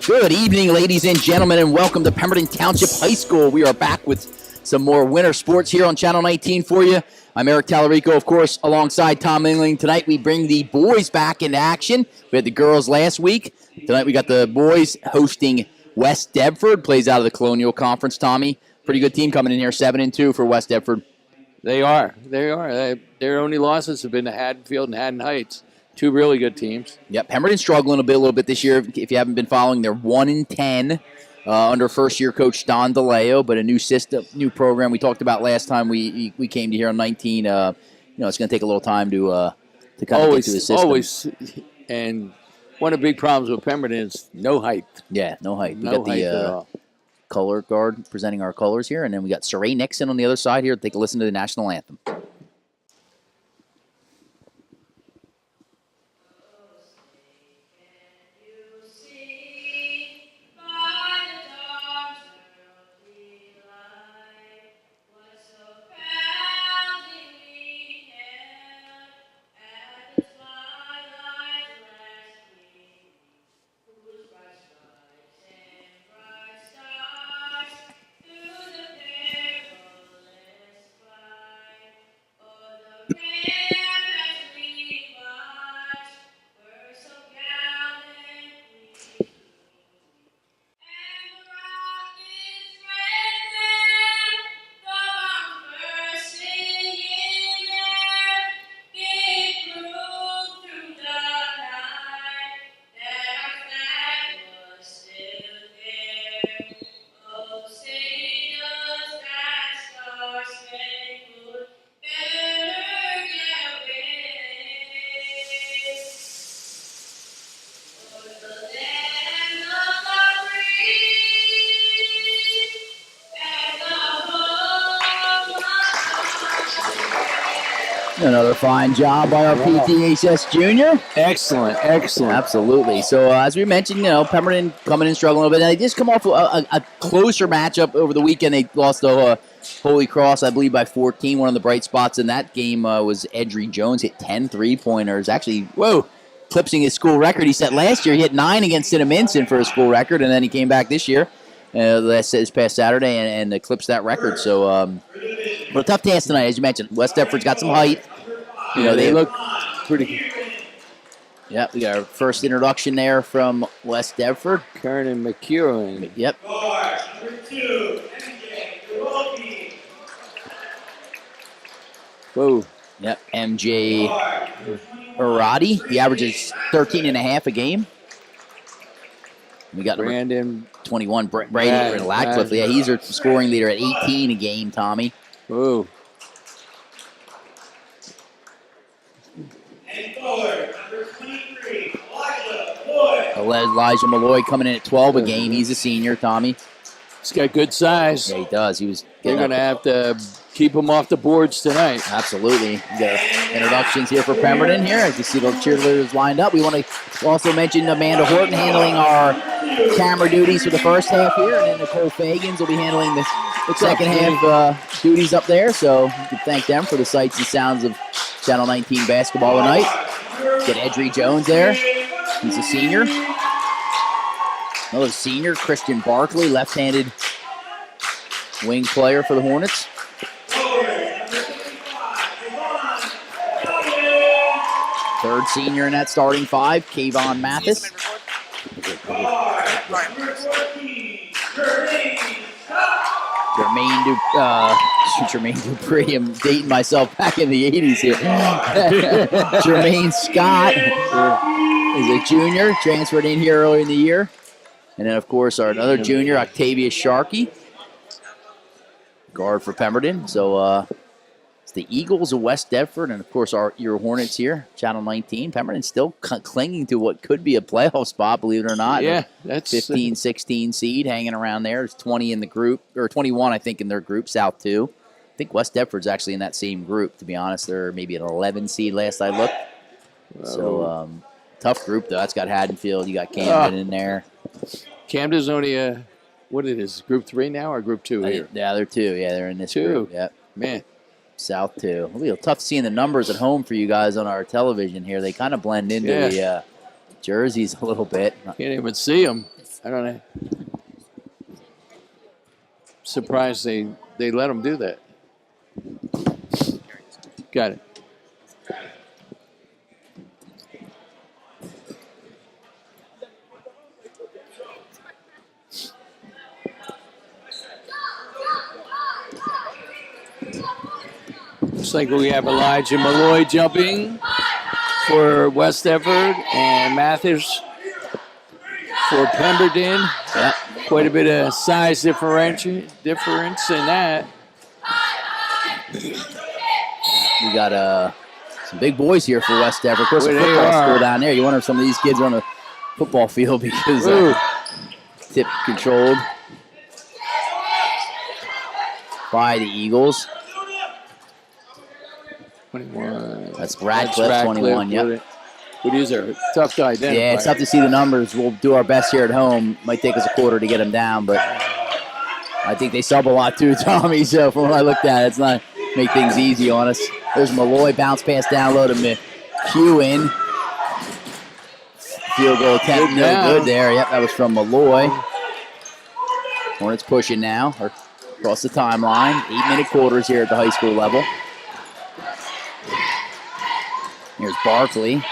Good evening, ladies and gentlemen, and welcome to Pemberton Township High School. We are back with some more winter sports here on Channel 19 for you. I'm Eric Tallarico, of course, alongside Tom Engling. Tonight we bring the boys back into action. We had the girls last week. Tonight we got the boys hosting West Deptford. Plays out of the Colonial Conference, Tommy. Pretty good team coming in here, 7-2 for West Deptford. They are. Their only losses have been to Haddonfield and Haddon Heights. Two really good teams. Yep, Pemberton's struggling a little bit this year. If you haven't been following, they're 1-10 under first-year coach Don DeLeo, but a new system, new program we talked about last time we came to here on 19. It's going to take a little time to kind of get to the system. Always, and one of the big problems with Pemberton is no height. Yeah, no height. No height at all. Color guard presenting our colors here, and then we got Saray Nixon on the other side here. Take a listen to the national anthem. Another fine job by our PTHS junior. Excellent. Absolutely. So as we mentioned, Pemberton coming in struggling a little bit. And they just come off a closer matchup over the weekend. They lost to Holy Cross, I believe, by 14. One of the bright spots in that game was Edry Jones hit 10 3-pointers. Actually, eclipsing his school record he set last year. He hit 9 against Cinnaminson for his school record, and then he came back this year, this past Saturday, and eclipsed that record. So, but a tough task tonight, as you mentioned. West Deptford's got some height. They look pretty good. Yeah, we got our first introduction there from West Deptford. Kernan McEwen. Yep. Whoa. Yep, MJ Arati. He averages 13.5 a game. We got Brandon 21. Brady Ladcliffe. Yeah, he's our scoring leader at 18 a game, Tommy. Whoa. And forward, number 23, Elijah Malloy coming in at 12 a game. He's a senior, Tommy. He's got good size. Yeah, he does. They're going to have to keep him off the boards tonight. Absolutely. We got introductions here for Pemberton here. As you see the cheerleaders lined up. We want to also mention Amanda Horton handling our camera duties for the first half here, and then Nicole Fagans will be handling the second half duties up there. So we can thank them for the sights and sounds of Channel 19 basketball tonight. Get Edry Jones there. He's a senior. Another senior, Christian Barkley, left-handed wing player for the Hornets. Third senior in that starting five, Kayvon Mathis. Jermaine Dupree. I'm dating myself back in the 80s here. Jermaine Scott is a junior, transferred in here earlier in the year. And then, of course, our another junior, Octavius Sharkey, guard for Pemberton. So it's the Eagles of West Deptford, and, of course, your Hornets here, Channel 19. Pemberton still clinging to what could be a playoff spot, believe it or not. Yeah, that's 15, 16 seed hanging around there. There's 20 in the group, or 21, I think, in their group, South 2. I think West Deptford's actually in that same group, to be honest. They're maybe an 11 seed last I looked. So, tough group, though. That's got Haddonfield. You got Camden in there. Camden's only what it is, Group 3 now or Group 2 here? Yeah, they're 2. Yeah, they're in this 2. group. Yep. Man. South 2. It'll be tough seeing the numbers at home for you guys on our television here. They kind of blend into the jerseys a little bit. Can't even see them. I don't know. Surprised they let him do that. Got it. Looks like we have Elijah Malloy jumping for West Deptford and Mathers for Pemberton. Yeah. Quite a bit of size difference in that. We got some big boys here for West Deptford. Of course, the Well, they football are. school down there. You wonder if some of these kids are on the football field because Ooh. tip controlled by the Eagles. 21. That's Radcliffe, 21. Yep. What is there? Tough to identify. Yeah, it's tough to see the numbers. We'll do our best here at home. Might take us a quarter to get them down, but I think they sub a lot too, Tommy. So from what I looked at, it's not make things easy on us. There's Malloy, bounce pass down low to McEwen. Field goal attempt, no good there. Yep, that was from Malloy. Hornets pushing now, or across the timeline. 8-minute quarters here at the high school level. Here's Barkley.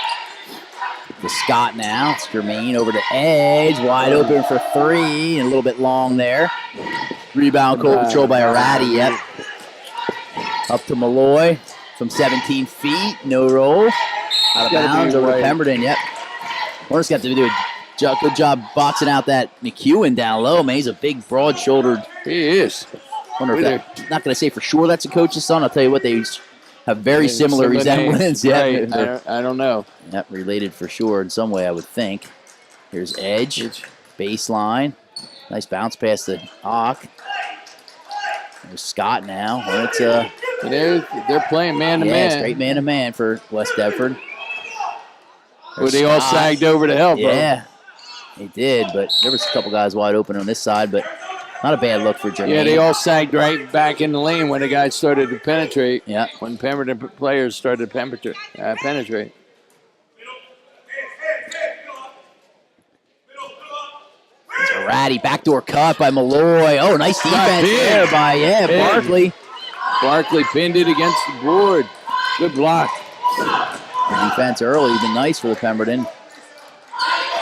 To Scott now. It's Jermaine over to edge. Wide open for three. And a little bit long there. Rebound controlled by Arati. Yep. Up to Malloy from 17 feet. No roll. Out of bounds over to Pemberton. Yep. Hornets got to do a good job boxing out that McEwen down low. Man, he's a big, broad-shouldered. He is. Wonder if that, not going to say for sure that's a coach's son. I'll tell you what, they have very similar resemblance. Right. Yeah. I don't know. Yep, related for sure in some way, I would think. Here's Edge, baseline. Nice bounce pass to Hawk. There's Scott now. Hornets, they're playing man-to-man. Yeah, straight man-to-man for West Deptford. Well, they all sagged over to help. Yeah, they did, but there was a couple guys wide open on this side, but not a bad look for Jermaine. Yeah, they all sagged right back in the lane when the guys started to penetrate. Yeah. When Pemberton players started to penetrate. Ratty, backdoor cut by Malloy. Oh, nice defense there by Barkley. Barkley pinned it against the board. Good block. The defense early, been nice for the Pemberton.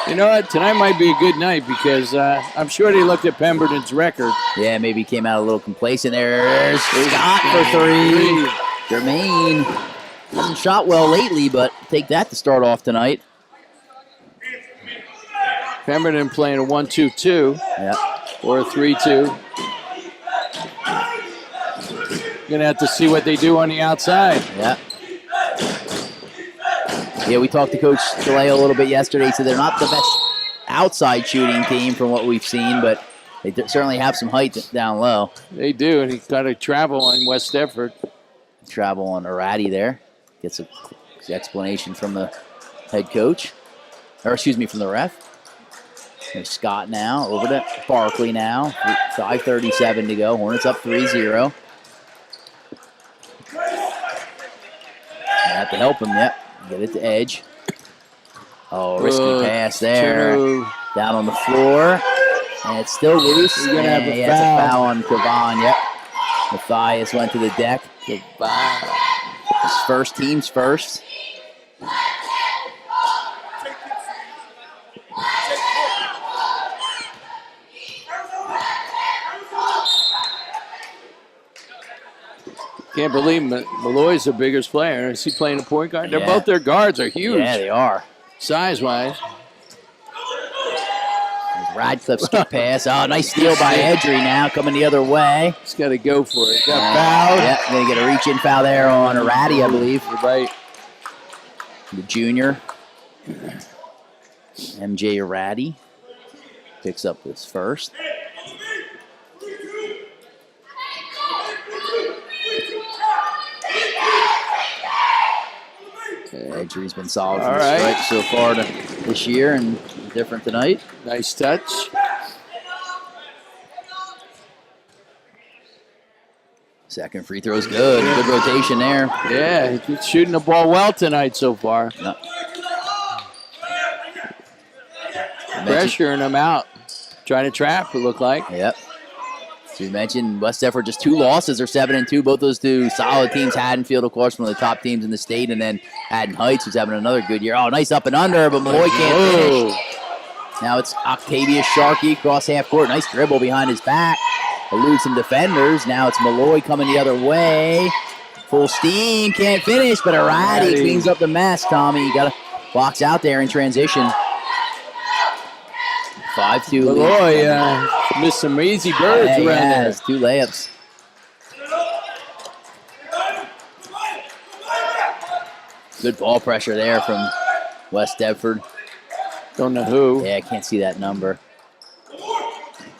You know what? Tonight might be a good night because I'm sure they looked at Pemberton's record. Yeah, maybe came out a little complacent there. There's Scott for three. Jermaine hasn't shot well lately, but take that to start off tonight. Pemberton playing a 1-2-2 or a 3-2. Gonna have to see what they do on the outside. Yeah, we talked to Coach DeLeo a little bit yesterday. He said they're not the best outside shooting team from what we've seen, but they certainly have some height down low. They do, and he's got to travel on West Deptford. Travel on Arati there. Gets an explanation from the head coach. Or excuse me, from the ref. There's Scott now, over to Barkley now. 5:37 to go. Hornets up 3-0. Have to help him, Get it to Edge. Oh, risky pass there. Down on the floor. And it's still loose. He's going to have a foul. That's a foul on Kavan, Matthias went to the deck. His first, team's first. Can't believe Malloy's the biggest player. Is he playing a point guard? They're both their guards are huge. Yeah, they are. Size-wise. Radcliffe's skip pass. Oh, nice steal by Edry now, coming the other way. He's got to go for it. Got fouled. Yeah, going to get a reach-in foul there on Arati, I believe. You're right. The junior. MJ Arati picks up his first. Edry's been solid from the stripe so far this year and different tonight. Nice touch. Second free throw's good. Good rotation there. Yeah, he's shooting the ball well tonight so far. Yep. Pressuring him out. Trying to trap, it looked like. Yep. So you mentioned West Deptford, just 2 losses. They're 7-2. Both those 2 solid teams. Haddonfield, of course, one of the top teams in the state, and then Haddon Heights, who's having another good year. Oh, nice up and under, but Malloy can't finish. Now it's Octavius Sharkey across half court. Nice dribble behind his back. Eludes some defenders. Now it's Malloy coming the other way. Full steam, can't finish, but Arati cleans up the mess, Tommy. You got to box out there in transition. 5-2 Malloy missed some easy birds around there. 2 layups. Good ball pressure there from West Deptford. Don't know who. Yeah, I can't see that number.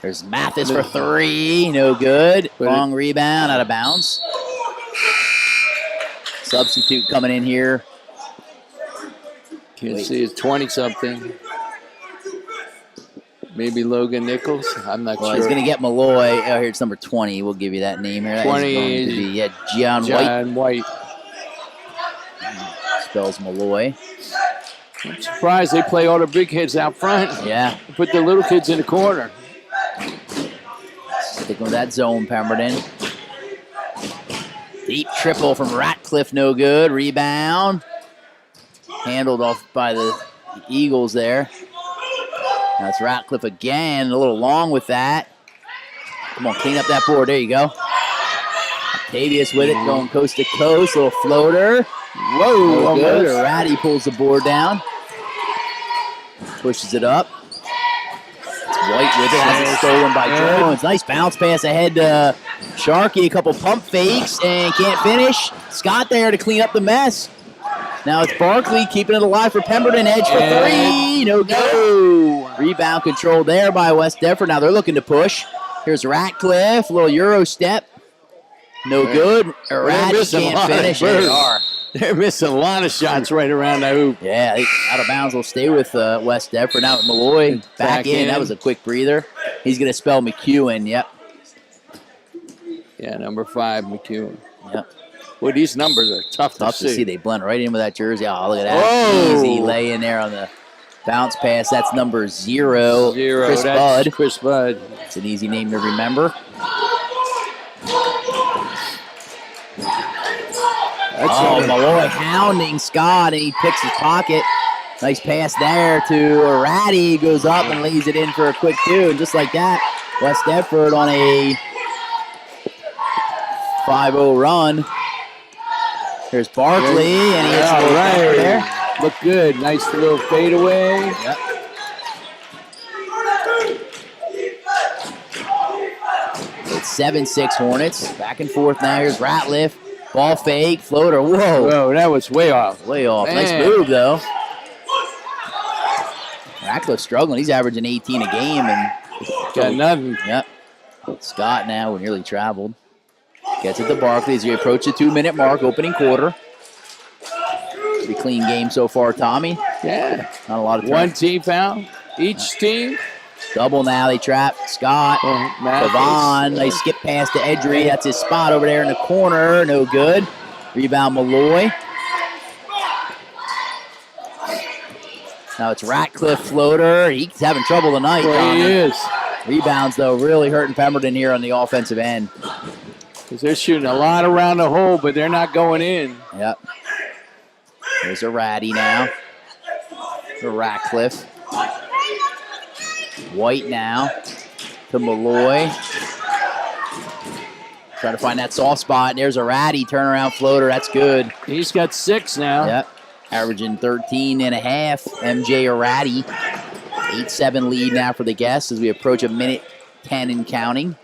There's Mathis for 3. No good. Long rebound, out of bounds. Substitute coming in here. Can't see it's 20-something. Maybe Logan Nichols. I'm not sure. He's going to get Malloy. Oh, here it's number 20. We'll give you that name here. That 20. is going to be, John White. Spells Malloy. I'm surprised they play all the big kids out front. Yeah. Put the little kids in the corner. Sticking with that zone, Pemberton. Deep triple from Ratcliffe, no good. Rebound. Handled off by the Eagles there. Now it's Ratcliffe again, a little long with that. Come on, clean up that board. There you go. Octavius with it, going coast to coast. Little floater. Whoa, good. Ratty pulls the board down. Pushes it up. It's White with it. Has it stolen by Jones. Nice bounce pass ahead to Sharkey. A couple pump fakes and can't finish. Scott there to clean up the mess. Now it's Barkley keeping it alive for Pemberton. Edge for 3. No go. Rebound control there by West Deptford. Now they're looking to push. Here's Ratcliffe. A little Euro step. No good. Ratty can't finish. They are. They're missing a lot of shots right around the hoop. Yeah, out of bounds will stay with West Deptford. Now with Malloy back in. That was a quick breather. He's going to spell McEwen. Yep. Yeah, number 5, McEwen. Yep. Well, these numbers are tough to see. They blend right in with that jersey. Oh, look at that. Easy lay in there on the bounce pass. That's number 0. Chris Budd. Chris Budd. It's an easy name to remember. Malloy hounding Scott, and he picks his pocket. Nice pass there to Arati. Goes up and lays it in for a quick 2. And just like that, West Deptford on a 5-0 run. There's Barkley, and he hits it right there. Look good. Nice little fadeaway. Yep. It's 7-6 Hornets. Back and forth now. Here's Ratcliffe. Ball fake, floater. Whoa, that was way off. Way off. Man. Nice move, though. Ratcliffe struggling. He's averaging 18 a game. And got nothing. Yep. Scott now nearly traveled. Gets it to Barkley as we approach the 2-minute mark, opening quarter. Pretty clean game so far, Tommy. Yeah. Not a lot of time. 1 team foul. Each team. Double now. They trap Scott. Devon. Nice skip pass to Edry. That's his spot over there in the corner. No good. Rebound Malloy. Now it's Ratcliffe floater. He's having trouble tonight. Well, he is. Rebounds, though, really hurting Pemberton here on the offensive end. Because they're shooting a lot around the hole, but they're not going in. Yep. There's a Ratty now. For Ratcliffe. White now to Malloy. Trying to find that soft spot. And there's a Ratty turnaround floater. That's good. He's got 6 now. Yep. Averaging 13 and a half. MJ Arati. 8-7 lead now for the guests as we approach a minute 10 and counting.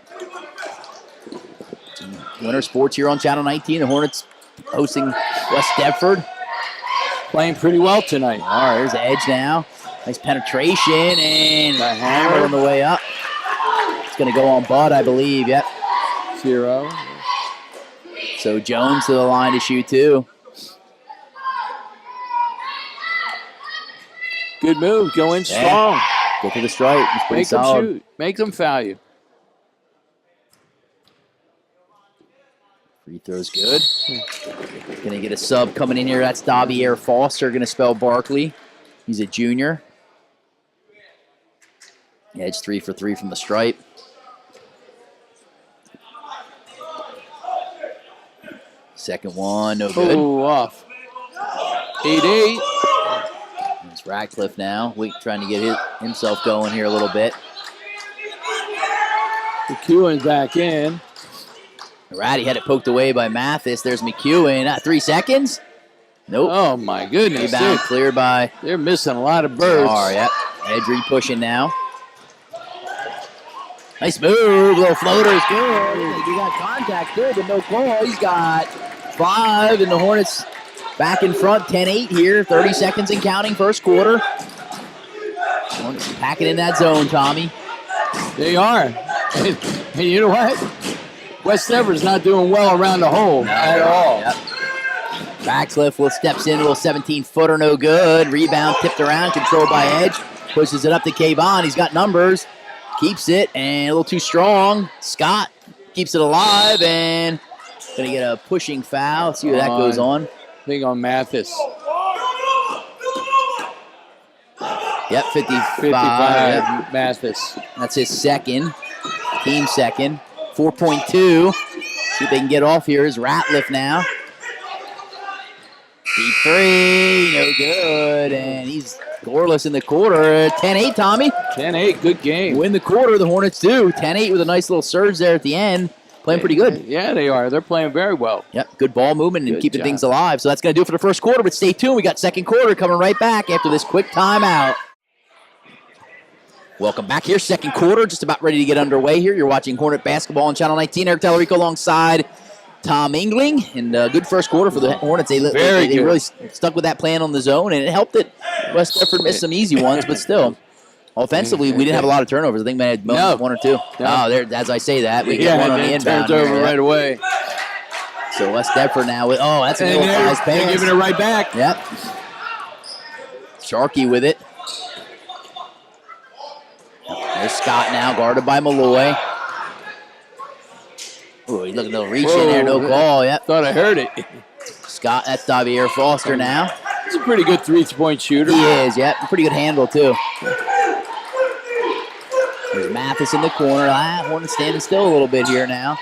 Winter Sports here on Channel 19. The Hornets hosting West Deptford. Playing pretty well tonight. All right, there's Edge now. Nice penetration and a hammer on the way up. It's going to go on Bud, I believe. Yep. 0. So Jones to the line to shoot 2. Good move. Go in strong. Get to the stripe. It's pretty solid. Make them shoot. Make them foul you. Free throw's good. Going to get a sub coming in here. That's Davier Foster. Going to spell Barkley. He's a junior. Edge 3 for 3 from the stripe. Second one, no good. Oh, off. 8-8. It's Ratcliffe now. Trying to get himself going here a little bit. McEwen's back in. Ratty had it poked away by Mathis. There's McEwen. 3 seconds. Nope. Oh, my goodness. Rebound cleared by. They're missing a lot of birds. Yep. Edry pushing now. Nice move. Little floater is good. He got contact good, but no call. He's got 5, and the Hornets back in front. 10-8 here. 30 seconds and counting first quarter. Hornets packing in that zone, Tommy. They are. And you know what? West Deptford's not doing well around the hole at all. Yep. Ratcliffe steps in, a little 17-footer, no good. Rebound tipped around, controlled by Edge. Pushes it up to Kayvon. He's got numbers. Keeps it, and a little too strong. Scott keeps it alive, and going to get a pushing foul. Let's see what that goes on. I think on Mathis. Yep, 55. Yep. Mathis. That's his second. Team second. 4.2. See if they can get off here. Is Ratcliffe now. Deep 3. No good. And he's scoreless in the quarter. 10-8, Tommy. 10-8. Good game. Win the quarter, the Hornets do. 10-8 with a nice little surge there at the end. Playing pretty good. Yeah, they are. They're playing very well. Yep, good ball movement and Good keeping job. things alive. So that's going to do it for the first quarter, but stay tuned. We got second quarter coming right back after this quick timeout. Welcome back here. Second quarter, just about ready to get underway here. You're watching Hornet Basketball on Channel 19. Eric Tallarico alongside Tom Engling. And good first quarter for the Hornets. They really stuck with that plan on the zone, and it helped that West Deptford missed some easy ones, but still. Offensively, we didn't have a lot of turnovers. I think we had one or two. No. There, as I say that, we get one on the inbound. Turns over right away. So West Deptford now with, that's an And old pass. they're giving it right back. Yep. Sharkey with it. There's Scott now, guarded by Malloy. Ooh, he's looking a little reach in there, no call. Yep. Thought I heard it. Scott, that's Davier Foster now. He's a pretty good three-point shooter. He is, yep. Pretty good handle, too. There's Mathis in the corner. Hornet standing still a little bit here now.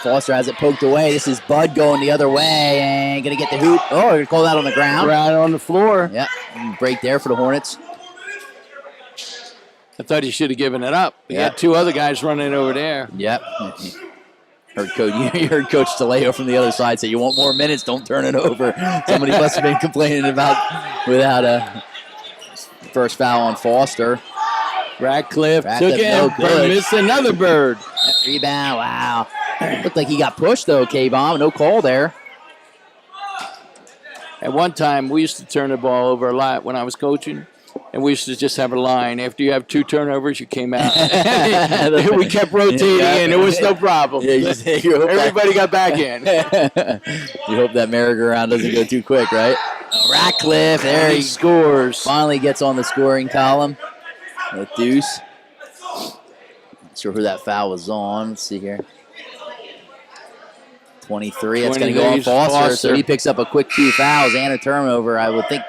Foster has it poked away. This is Bud going the other way and going to get the hoop. Oh, they're going to call that on the ground. Right on the floor. Yep. Break there for the Hornets. I thought he should have given it up. He had two other guys running over there. Yep. You heard Coach DeLeo from the other side say, you want more minutes, don't turn it over. Somebody must have been complaining about without a first foul on Foster. Ratcliffe took it no and good. missed another bird. Rebound, wow. Looked like he got pushed, though, K-Bomb. No call there. At one time, we used to turn the ball over a lot when I was coaching. And we used to just have a line. After you have 2 turnovers, you came out. We kept rotating in. It was no problem. Everybody got back in. You hope that merry-go-round doesn't go too quick, right? Ratcliffe, there he scores. Finally gets on the scoring column with Deuce. Not sure who that foul was on. Let's see here. 23. That's going to go on Foster. So he picks up a quick 2 fouls and a turnover. I would think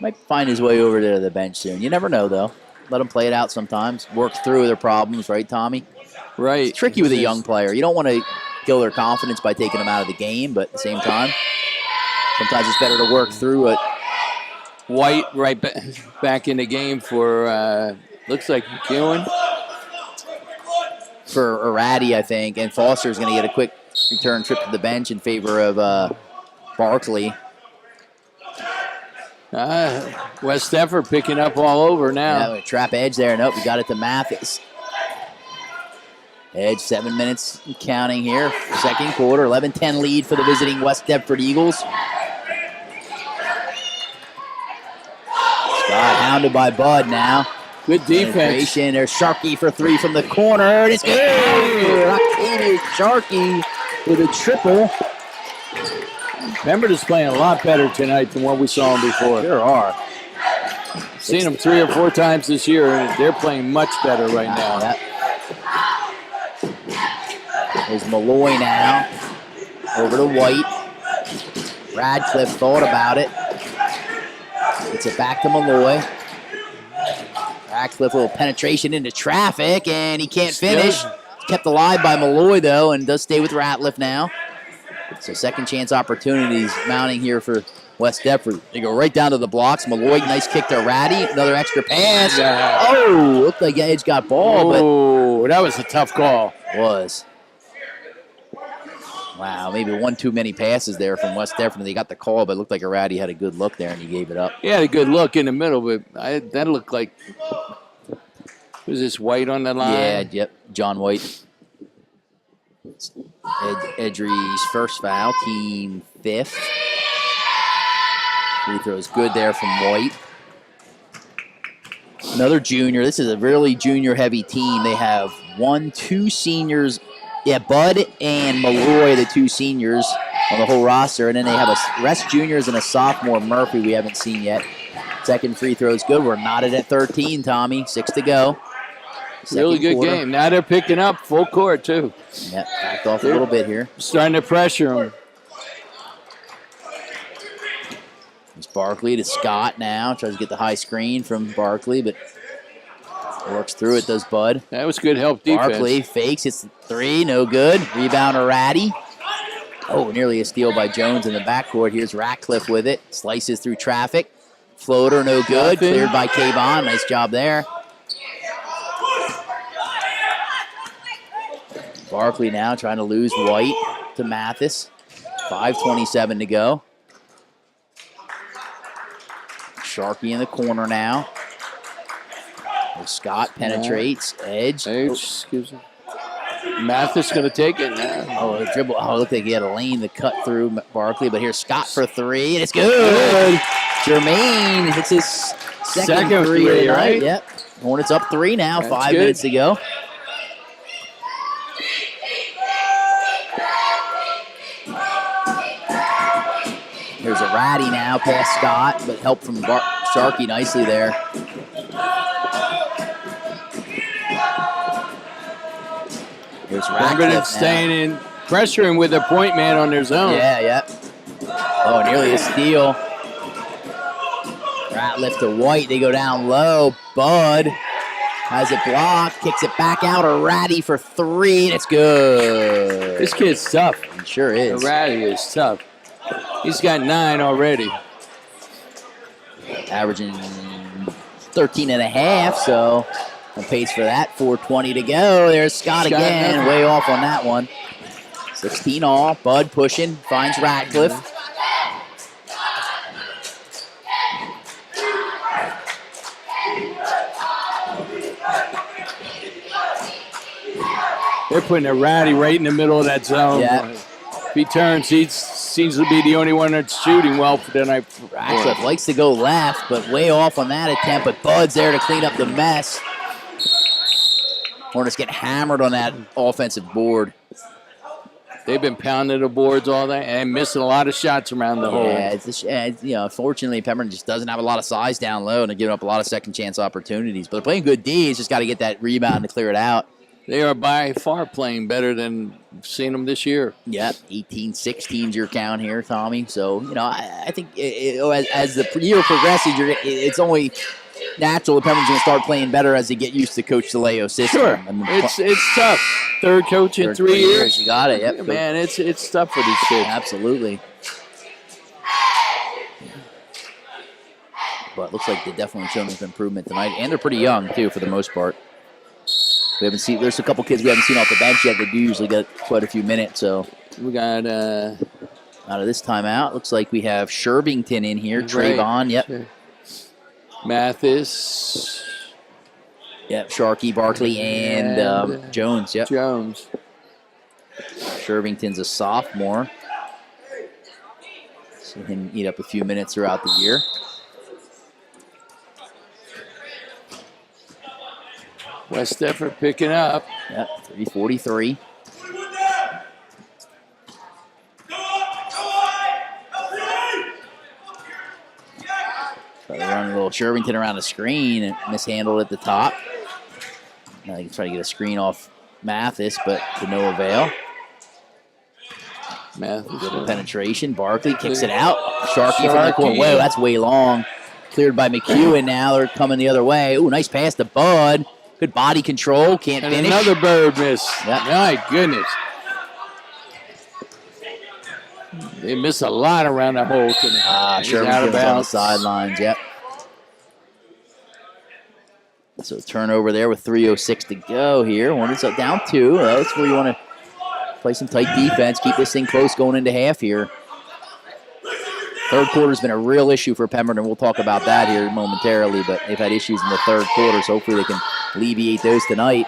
might find his way over to the bench soon. You never know, though. Let them play it out sometimes. Work through their problems, right, Tommy? Right. It's tricky with a young player. You don't want to kill their confidence by taking them out of the game, but at the same time, sometimes it's better to work through it. White right back in the game for, looks like McEwen. For Arati, I think. And Foster's going to get a quick return trip to the bench in favor of Barkley. West Deptford picking up all over now. Yeah, trap Edge there. Nope, we got it to Mathis. Edge, 7 minutes counting here. Second quarter, 11-10 lead for the visiting West Deptford Eagles. Scott hounded by Bud now. Good defense. There's Sharkey for 3 from the corner. It's good. Octavius Sharkey with a triple. Pembroke is playing a lot better tonight than what we saw him before. Sure are. Seen them 3 or 4 times this year, and they're playing much better right now. Yep. There's Malloy now. Over to White. Radcliffe thought about it. It's it back to Malloy. Ratcliffe, a little penetration into traffic, and he can't finish. Kept alive by Malloy, though, and does stay with Ratcliffe now. So second chance opportunities mounting here for West Deptford. They go right down to the blocks. Malloy, nice kick to Ratty. Another extra pass. Yeah. Oh, looked like Edge got ball, but that was a tough call. Was. Wow, maybe one too many passes there from West Deptford. They got the call, but it looked like Ratty had a good look there, and he gave it up. He had a good look in the middle, but that looked like, was this White on the line? Yeah, yep, John White. Edry's first foul, team 5th. Free throw is good there from White. Another junior. This is a really junior-heavy team. They have 2 seniors. Yeah, Bud and Malloy, the 2 seniors on the whole roster. And then they have a rest juniors and a sophomore, Murphy, we haven't seen yet. Second free throw is good. We're knotted at 13, Tommy. 6 to go. Really good game. Now they're picking up full court, too. Yeah, backed off a little bit here. Starting to pressure them. It's Barkley to Scott now. Tries to get the high screen from Barkley, but works through it, does Bud. That was good help defense. Barkley fakes, it's 3, no good. Rebound to Ratty. Oh, nearly a steal by Jones in the backcourt. Here's Ratcliffe with it. Slices through traffic. Floater, no good. Cleared by Kayvon. Nice job there. Barkley now trying to lose White to Mathis. 5:27 to go. Sharkey in the corner now. Scott penetrates. Edge. Excuse me. Mathis going to take it now. Oh, the dribble. Oh, it looked like he had a lane to cut through Barkley, but here's Scott for 3, and it's good. Jermaine hits his second three tonight. Right? Yep. Hornets up 3 now. That's 5 good. minutes to go. Here's a Ratty now past Scott, but help from Sharkey nicely there. Here's Ratcliffe staying in, pressuring with a point man on their zone. Yeah, yep. Oh, nearly a steal. Ratcliffe to White. They go down low. Bud has it blocked, kicks it back out. A Ratty for 3, and it's good. This kid's tough. He sure is. Ratty is tough. He's got 9 already. Averaging 13 and a half, so on pace for that. 4:20 to go. There's Scott again. Way off on that one. 16 off. Bud pushing. Finds Ratcliffe. They're putting a Ratty right in the middle of that zone. Yeah. If he turns, he seems to be the only one that's shooting well for tonight. Ratcliffe likes to go left, but way off on that attempt. But Bud's there to clean up the mess. Hornets get hammered on that offensive board. They've been pounding the boards all day and missing a lot of shots around the hole. Yeah, unfortunately, Pembroke just doesn't have a lot of size down low, and they're giving up a lot of second chance opportunities. But they're playing good D. It's just got to get that rebound to clear it out. They are by far playing better than we've seen them this year. Yep, 18-16's your count here, Tommy. So, I think as the year progresses, it's only natural that Pembroke's going to start playing better as they get used to Coach DeLeo system. Sure, it's tough. Third coach in 3 years. You got it, yep. Yeah, man, it's tough for these kids. Absolutely. But looks like they've definitely shown some improvement tonight. And they're pretty young, too, for the most part. We haven't seen. There's a couple kids we haven't seen off the bench yet. They do usually get quite a few minutes. So we got out of this timeout. Looks like we have Sherbington in here. Right. Trayvon. Yep. Sure. Mathis. Yep. Sharkey, Barkley, and Jones. Yep. Jones. Sherbington's a sophomore. So him eat up a few minutes throughout the year. West Deptford picking up. Yep, 3:43. So they run a little Sherbington around the screen and mishandled at the top. Now they can try to get a screen off Mathis, but to no avail. Mathis. Good penetration. Barkley kicks it out. Sharkey from the corner. Whoa, that's way long. Cleared by McEwen now. They're coming the other way. Ooh, nice pass to Bud. Good body control. Can't and finish. Another bird miss. Yep. My goodness. They miss a lot around the hole tonight. Sherman out of on the bounds. sidelines. Yep. So turnover there with 3:06 to go here. Hornets up down 2. That's where you want to play some tight defense. Keep this thing close going into half here. Third quarter's been a real issue for Pemberton. We'll talk about that here momentarily, but they've had issues in the third quarter, so hopefully they can alleviate those tonight.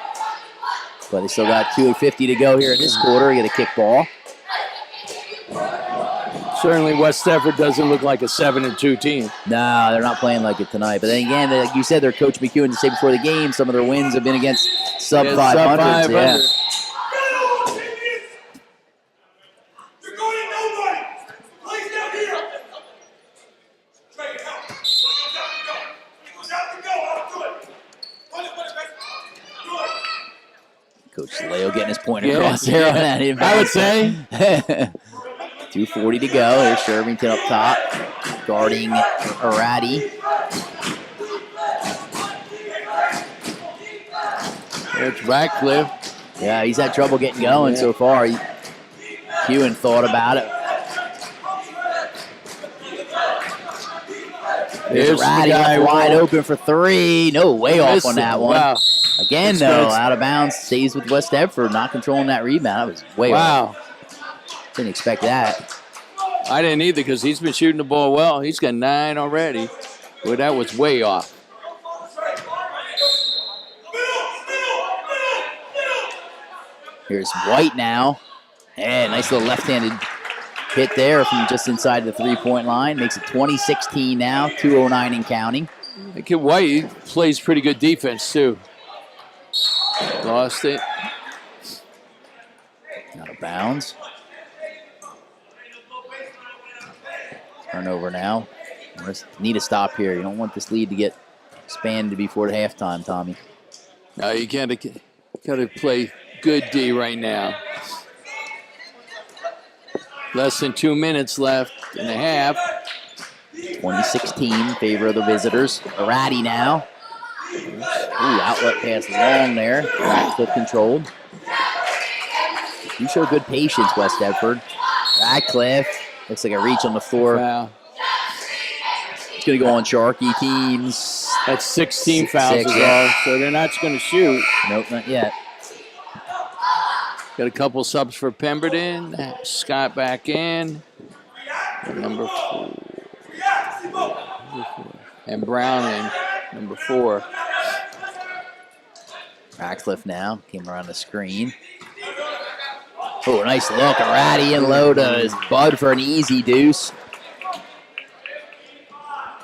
But they still got 2:50 to go here in this quarter. You get a kick ball. Certainly West Deptford doesn't look like a 7-2 team. No, they're not playing like it tonight. But then again, like you said, their coach McEwen to say before the game, some of their wins have been against sub 500s. Yeah. You're going to nobody. Please down here. Trey, help. He goes out to go. I'll do it. Put it. Coach Leo getting his point across there on that. I would say. 2:40 to go. Here's Shervington up top, guarding Arati. There's Ratcliffe. Yeah, he's had trouble getting going so far. Hewen thought about it. There's Arati wide open for 3. No, way off on that one. Wow. Again, though, out of bounds, stays with West Deptford, not controlling that rebound. That was way off. Didn't expect that. I didn't either because he's been shooting the ball well. He's got 9 already. Well, that was way off. Here's White now. And nice little left-handed hit there from just inside the three-point line. Makes it 20-16 now, 2:09 and counting. That kid White plays pretty good defense, too. Lost it. Out of bounds. Turnover now. Just need a stop here. You don't want this lead to get expanded before the halftime, Tommy. No, you got to play good D right now. Less than 2 minutes left in the half. 2016 in favor of the visitors. Arati now. Ooh, outlet pass long there. Ratcliffe controlled. You show good patience, West Deptford. Ratcliffe. Looks like a reach on the floor. Wow. It's going to go on Sharky Teams. That's 16 fouls as well, so they're not going to shoot. Nope, not yet. Got a couple subs for Pemberton. Scott back in. Number 4. And Brown in, number 4. Ratcliffe now. Came around the screen. Oh, nice look. Arati in low to Bud for an easy deuce.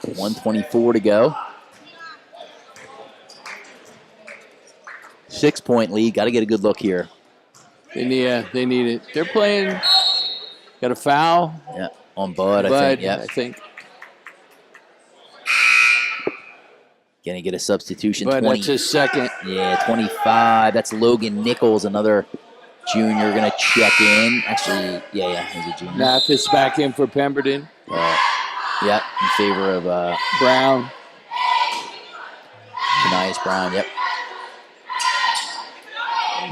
1:24 to go. 6-point lead. Got to get a good look here. They need it. They're playing. Got a foul. Yeah, on Bud, I think. Yeah, I think. Gonna get a substitution. But 20. that's his second. Yeah, 25. That's Logan Nichols, another junior, gonna check in. Actually, yeah, he's a junior. Mathis back in for Pemberton. Yep, in favor of Brown. Nice Brown. Yep.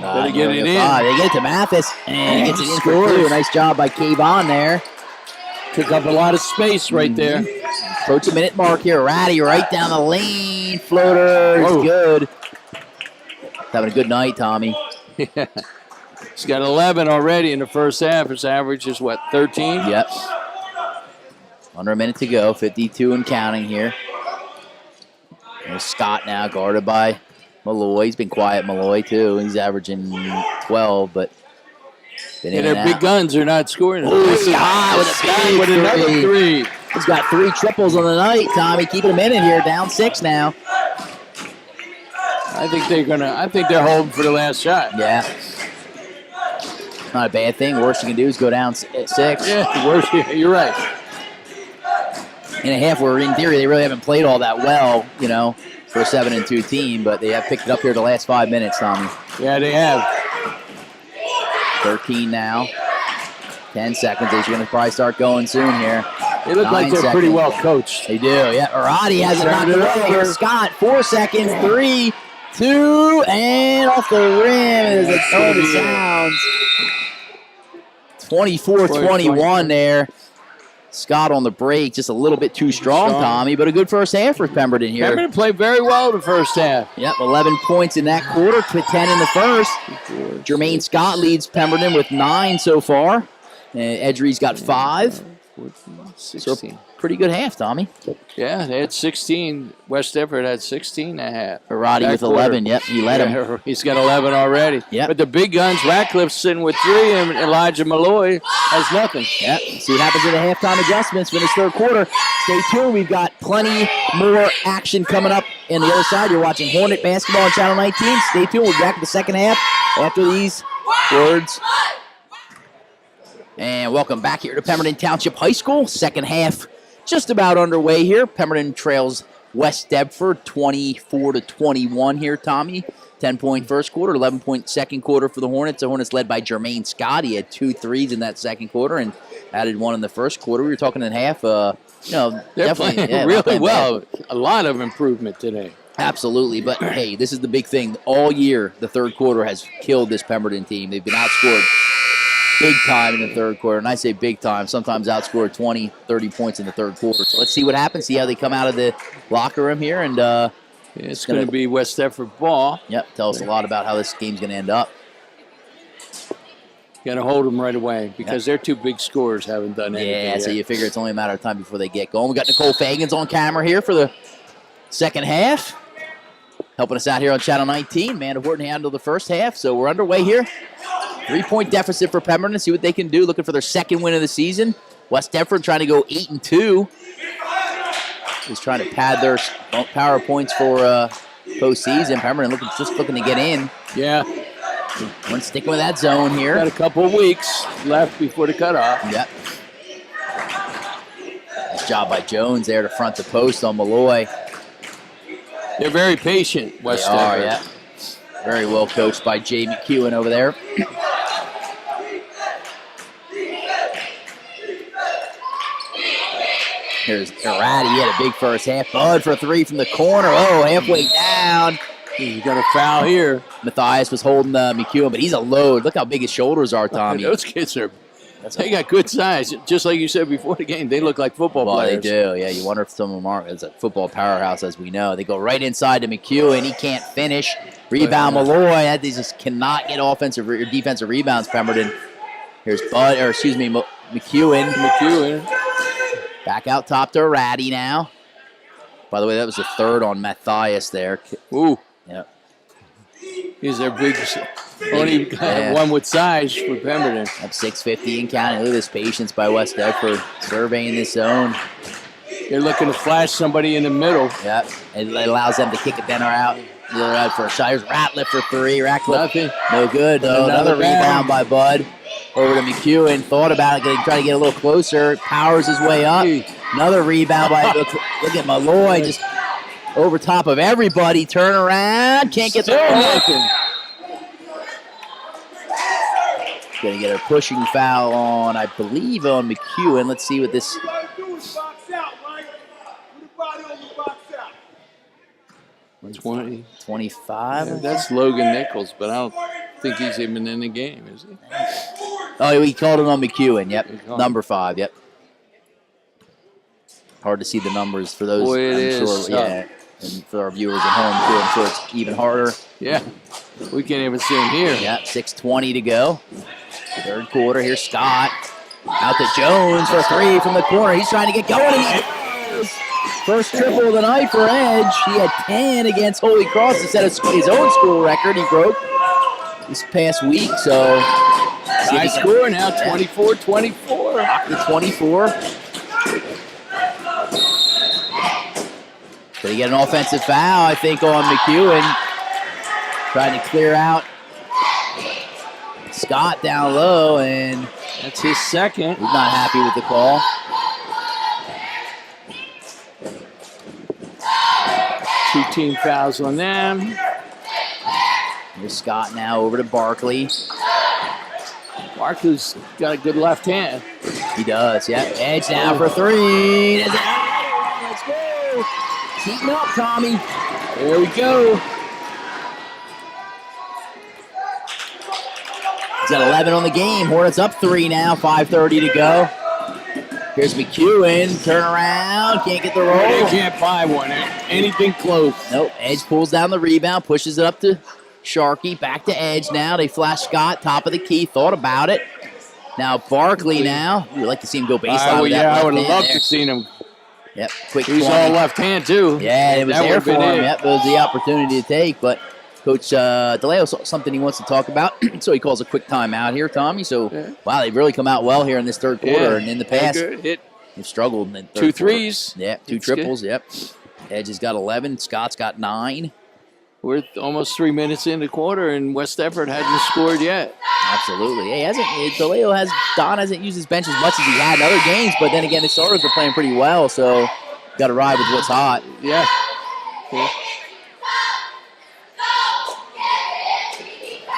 Gotta get it in. They get it to Mathis, and he gets it in for 2. Nice job by Kayvon there. Took up a lot of space right there. Approach a minute mark here. Ratty right down the lane. Floater is good. Having a good night, Tommy. Yeah. He's got 11 already in the first half. His average is, 13? Yep. Under a minute to go. 52 and counting here. There's Scott now, guarded by Malloy. He's been quiet, Malloy, too. He's averaging 12, but their big guns are not scoring. Oh, Scott with another 3. He's got 3 triples on the night, Tommy. Keeping him in it here, down 6 now. I think they're holding for the last shot. Yeah. Not a bad thing. Worst you can do is go down 6. Yeah, worst. You're right. In a half where, in theory, they really haven't played all that well, for a 7-2 team, but they have picked it up here the last 5 minutes, Tommy. Yeah, they have. 13 now. 10 seconds. They're going to probably start going soon here. They look like they're pretty well coached. They do, yeah. Arati has it knocked away. Here's Scott, 4 seconds, 3, 2, and off the rim. It is a third of sounds. 24-21 there. Scott on the break, just a little bit too strong, Tommy, but a good first half for Pemberton here. Pemberton played very well the first half. Yep, 11 points in that quarter, 10 in the first. Jermaine Scott leads Pemberton with 9 so far. Edry's got 5. 16. So pretty good half, Tommy. Yeah, they had 16. West Deptford had 16 and a half. Arati with 11. Yep, he led him. He's got 11 already. Yep. But the big guns, Ratcliffe's sitting with 3, and Elijah Malloy has nothing. Yep. See what happens with the halftime adjustments for this third quarter. Stay tuned. We've got plenty more action coming up on the other side. You're watching Hornet Basketball on Channel 19. Stay tuned. We'll be back to the second half after these words. And welcome back here to Pemberton Township High School. Second half just about underway here. Pemberton trails West Deptford 24-21 here, Tommy. 10-point first quarter, 11-point second quarter for the Hornets. The Hornets led by Jermaine Scott. He had 2 threes in that second quarter and added 1 in the first quarter. We were talking in half, They're playing really well. A lot of improvement today. Absolutely, but hey, this is the big thing. All year, the third quarter has killed this Pemberton team. They've been outscored big time in the third quarter. And I say big time, sometimes outscored 20, 30 points in the third quarter. So let's see what happens, see how they come out of the locker room here. And it's going to be West Deptford ball. Yep, tell us a lot about how this game's going to end up. Got to hold them right away because their 2 big scorers haven't done anything Yeah, yet. so you figure it's only a matter of time before they get going. We got Nicole Fagans on camera here for the second half. Helping us out here on Channel 19. Amanda Horton handled the first half, so we're underway here. 3-point deficit for Pemberton. See what they can do. Looking for their second win of the season. West Deptford trying to go 8-2. Just trying to pad their power points for postseason. Pemberton just looking to get in. Yeah. We're sticking with that zone here. Got a couple of weeks left before the cutoff. Yep. Nice job by Jones there to front the post on Malloy. They're very patient, West Deptford. Yeah. Very well coached by Jay McEwen over there. Here's Arati. He had a big first half. Bud for 3 from the corner. Oh, halfway down. He's got a foul here. Matthias was holding McEwen, but he's a load. Look how big his shoulders are, Tommy. Those kids they got good size. Just like you said before the game, they look like football players. They do. Yeah, you wonder if some of them are. It's a football powerhouse, as we know. They go right inside to McEwen. He can't finish. Rebound Malloy. They just cannot get offensive or defensive rebounds, Pemberton. Here's McEwen. Back out top to Arati now. By the way, that was the third on Matthias there. Ooh. Yep. He's their big only one with size for Pemberton. Up 6:50 and counting. Look at this patience by West Deptford surveying this zone. They're looking to flash somebody in the middle. Yep. It allows them to kick it then or out. The other out for a shot. Here's Ratliff for 3. Ratcliffe, no good. Though. Another rebound by Bud. Over to McEwen. Thought about it. Try to get a little closer. Powers his way up. Another rebound by. Look at Malloy just over top of everybody. Turn around. Can't get the ball open. Going to get a pushing foul on, I believe, on McEwen. Let's see what this. 20. 25. Yeah, that's Logan Nichols, but I don't think he's even in the game, is he? Oh, he called it on McEwen. Yep, number 5. Yep. Hard to see the numbers for those. Boy, it is. Sure, yeah, and for our viewers at home too, I'm sure it's even harder. Yeah, we can't even see him here. Yeah, 6:20 to go. Third quarter. Here's Scott out to Jones for 3 from the corner. He's trying to get going. And first triple of the night for Edge. He had 10 against Holy Cross to set his own school record. He broke this past week. So high score now, 24-24. Up to 24. Did he get an offensive foul, I think, on McEwen. Trying to clear out Scott down low, and that's his second. He's not happy with the call. Two team fouls on them. Here's Scott now over to Barkley. Barkley's got a good left hand. He does, yeah. Edge now for three. Let's go. Heating up, Tommy. There we go. He's got 11 on the game. Hornets up 3 now. 5:30 to go. Here's McEwen. Turn around. Can't get the roll. They can't buy one. Anything close. Nope. Edge pulls down the rebound. Pushes it up to Sharkey. Back to Edge now. They flash Scott. Top of the key. Thought about it. Now Barkley now. You'd like to see him go baseline with that I would left love hand to see him. Yep. Quick He's 20. all left hand, too. Yeah, it was That there would've for been him. it. Yep, it was the opportunity to take. But Coach DeLeo saw something he wants to talk about, so he calls a quick timeout here, Tommy. So, wow, they've really come out well here in this third quarter. And in the past, Hit they've struggled in the third 2 quarter. threes. Yeah, 2 That's triples. Yep. Edge has got 11. Scott's got 9. We're almost 3 minutes in the quarter, and West Deptford hasn't scored yet. Absolutely. Yeah, Don hasn't used his bench as much as he had in other games, but then again, the starters are playing pretty well, so got to ride with what's hot. Yeah.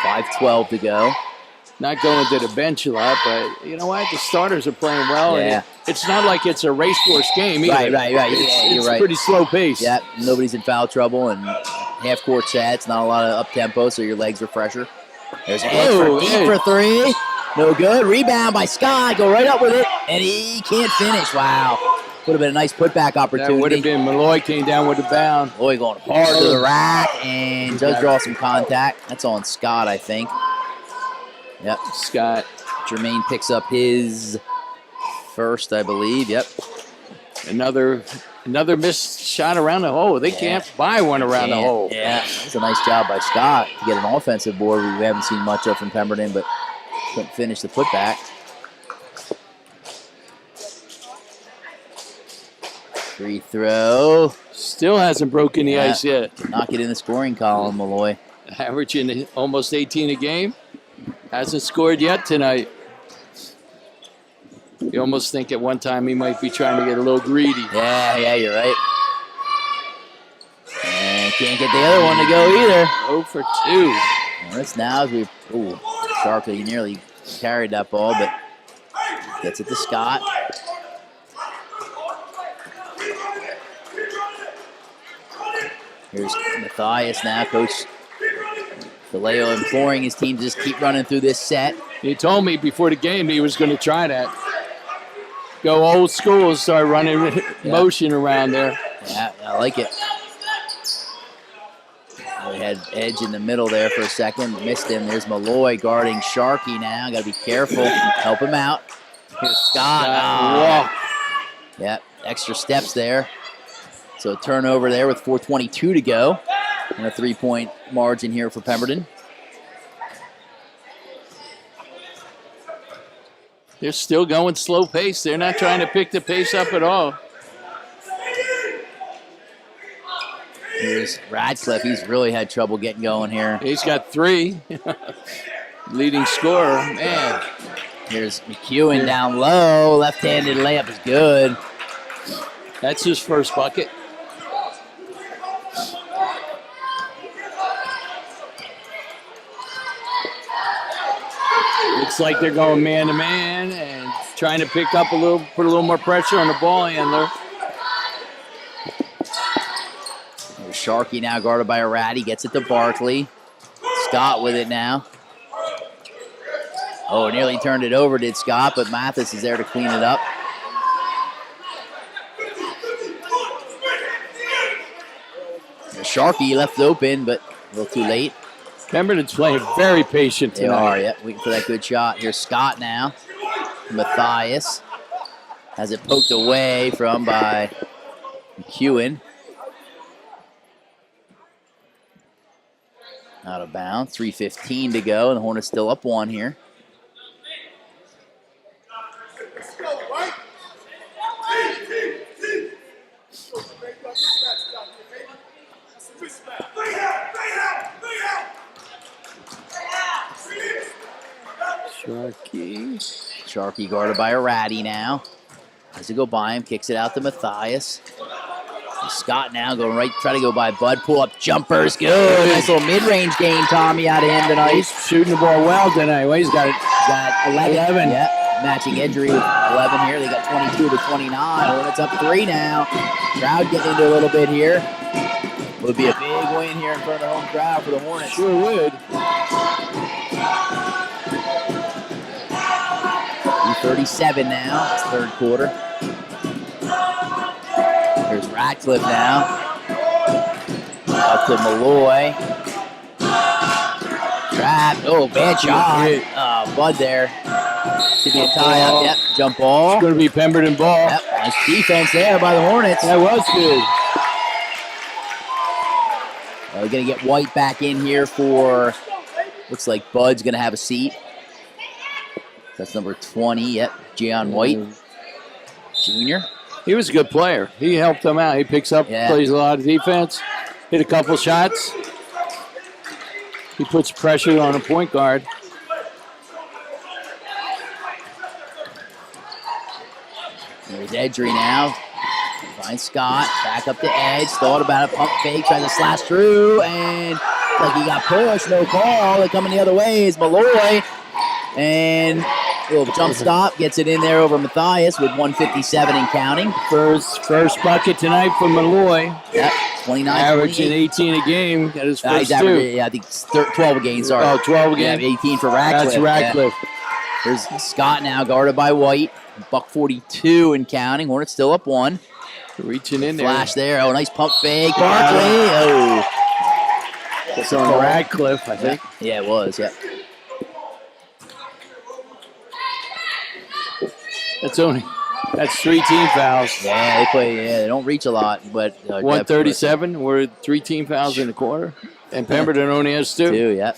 5:12 to go. Not going to the bench a lot, but you know what? The starters are playing well. Yeah. And it's not like it's a racehorse game either. Right. It's, You're right. pretty slow pace. Yep, nobody's in foul trouble, and half-court sets, not a lot of up-tempo, so your legs are fresher. There's Edge for deep for 3. No good. Rebound by Scott. Go right up with it, and he can't finish. Wow. Would have been a nice putback opportunity. That would have been. Malloy came down with the bound. Malloy going hard to the rack, and does draw some contact. That's on Scott, I think. Yep. Scott. Jermaine picks up his first, I believe. Yep. Another missed shot around the hole. They can't buy one around the hole. Yeah, that's a nice job by Scott to get an offensive board we haven't seen much of from Pemberton, but couldn't finish the putback. Free throw. Still hasn't broken the ice yet. Knock it in the scoring column, Malloy. Averaging almost 18 a game. Hasn't scored yet tonight. You almost think at one time he might be trying to get a little greedy. Yeah, you're right. And can't get the other one to go either. 0 for 2. And this now as we, Sharkey nearly carried that ball, but gets it to Scott. Here's Matthias now, Coach DeLeo imploring his team to just keep running through this set. He told me before the game he was going to try that. Go old school and start running motion around there. Yeah, I like it. We had Edge in the middle there for a second. Missed him. There's Malloy guarding Sharkey now. Got to be careful. Help him out. Here's Scott. Yep, extra steps there. So a turnover there with 4:22 to go. And a 3-point margin here for Pemberton. They're still going slow pace. They're not trying to pick the pace up at all. Here's Radcliffe. He's really had trouble getting going here. He's got 3. Leading scorer. Man. Here's McEwen down low. Left-handed layup is good. That's his first bucket. Looks like they're going man-to-man and trying to pick up put a little more pressure on the ball handler. There's Sharkey now guarded by a Rat. He gets it to Barkley. Scott with it now. Oh, nearly turned it over, did Scott, but Mathis is there to clean it up. There's Sharkey left open, but a little too late. Pemberton's playing very patient tonight. They are, yeah. Waiting for that good shot. Here's Scott now. Matthias has it poked away from by McEwen. Out of bounds. 3:15 to go, and the Hornets still up 1 here. Sharkey guarded by a Ratty now. Has to go by him, kicks it out to Matthias. Scott now going right, try to go by Bud. Pull up jumpers. Good. Nice little mid-range game, Tommy, out of him tonight. He's shooting the ball well tonight. Well, he's got 11. Yep. Matching Edgery with 11 here. They got 22 to 29. Hornets up 3 now. Crowd getting into a little bit here. Would be a big win here in front of the home crowd for the Hornets. Sure would. 37 now. It's third quarter. Here's Ratcliffe now. Up to Malloy. Trap. Oh, bad shot. Bud there. Should be a tie-up. Yep. Jump ball. It's going to be Pemberton ball. Yep. Nice defense there by the Hornets. That was good. We're going to get White back in here for, looks like Bud's going to have a seat. That's number 20. Yep. Gian White. Junior. He was a good player. He helped them out. He picks up, plays a lot of defense, hit a couple shots. He puts pressure on a point guard. There's Edgery now. Finds Scott. Back up to Edge. Thought about it. Pump fake. Tries to slash through. And like he got pushed. No call. They're coming the other way is Malloy. And a little jump stop. Gets it in there over Matthias with 1:57 and counting. First bucket tonight for Malloy. Yep. 29. Averaging 18 a game. Got his first two. Yeah, I think it's 12 a game. Sorry. Oh, 12 a game. Yeah, 18 for Ratcliffe. That's Ratcliffe. Yeah. There's Scott now guarded by White. $1:42 and counting. Hornets still up 1. Reaching in there. Flash there. Oh, nice pump fake. Barkley. Oh. It's on Ratcliffe, I think. Yeah, it was. Yeah. That's 3 team fouls. Yeah, they play. Yeah, they don't reach a lot, but 137. We're 3 team fouls in the quarter, and Pemberton only has 2. 2. Yeah.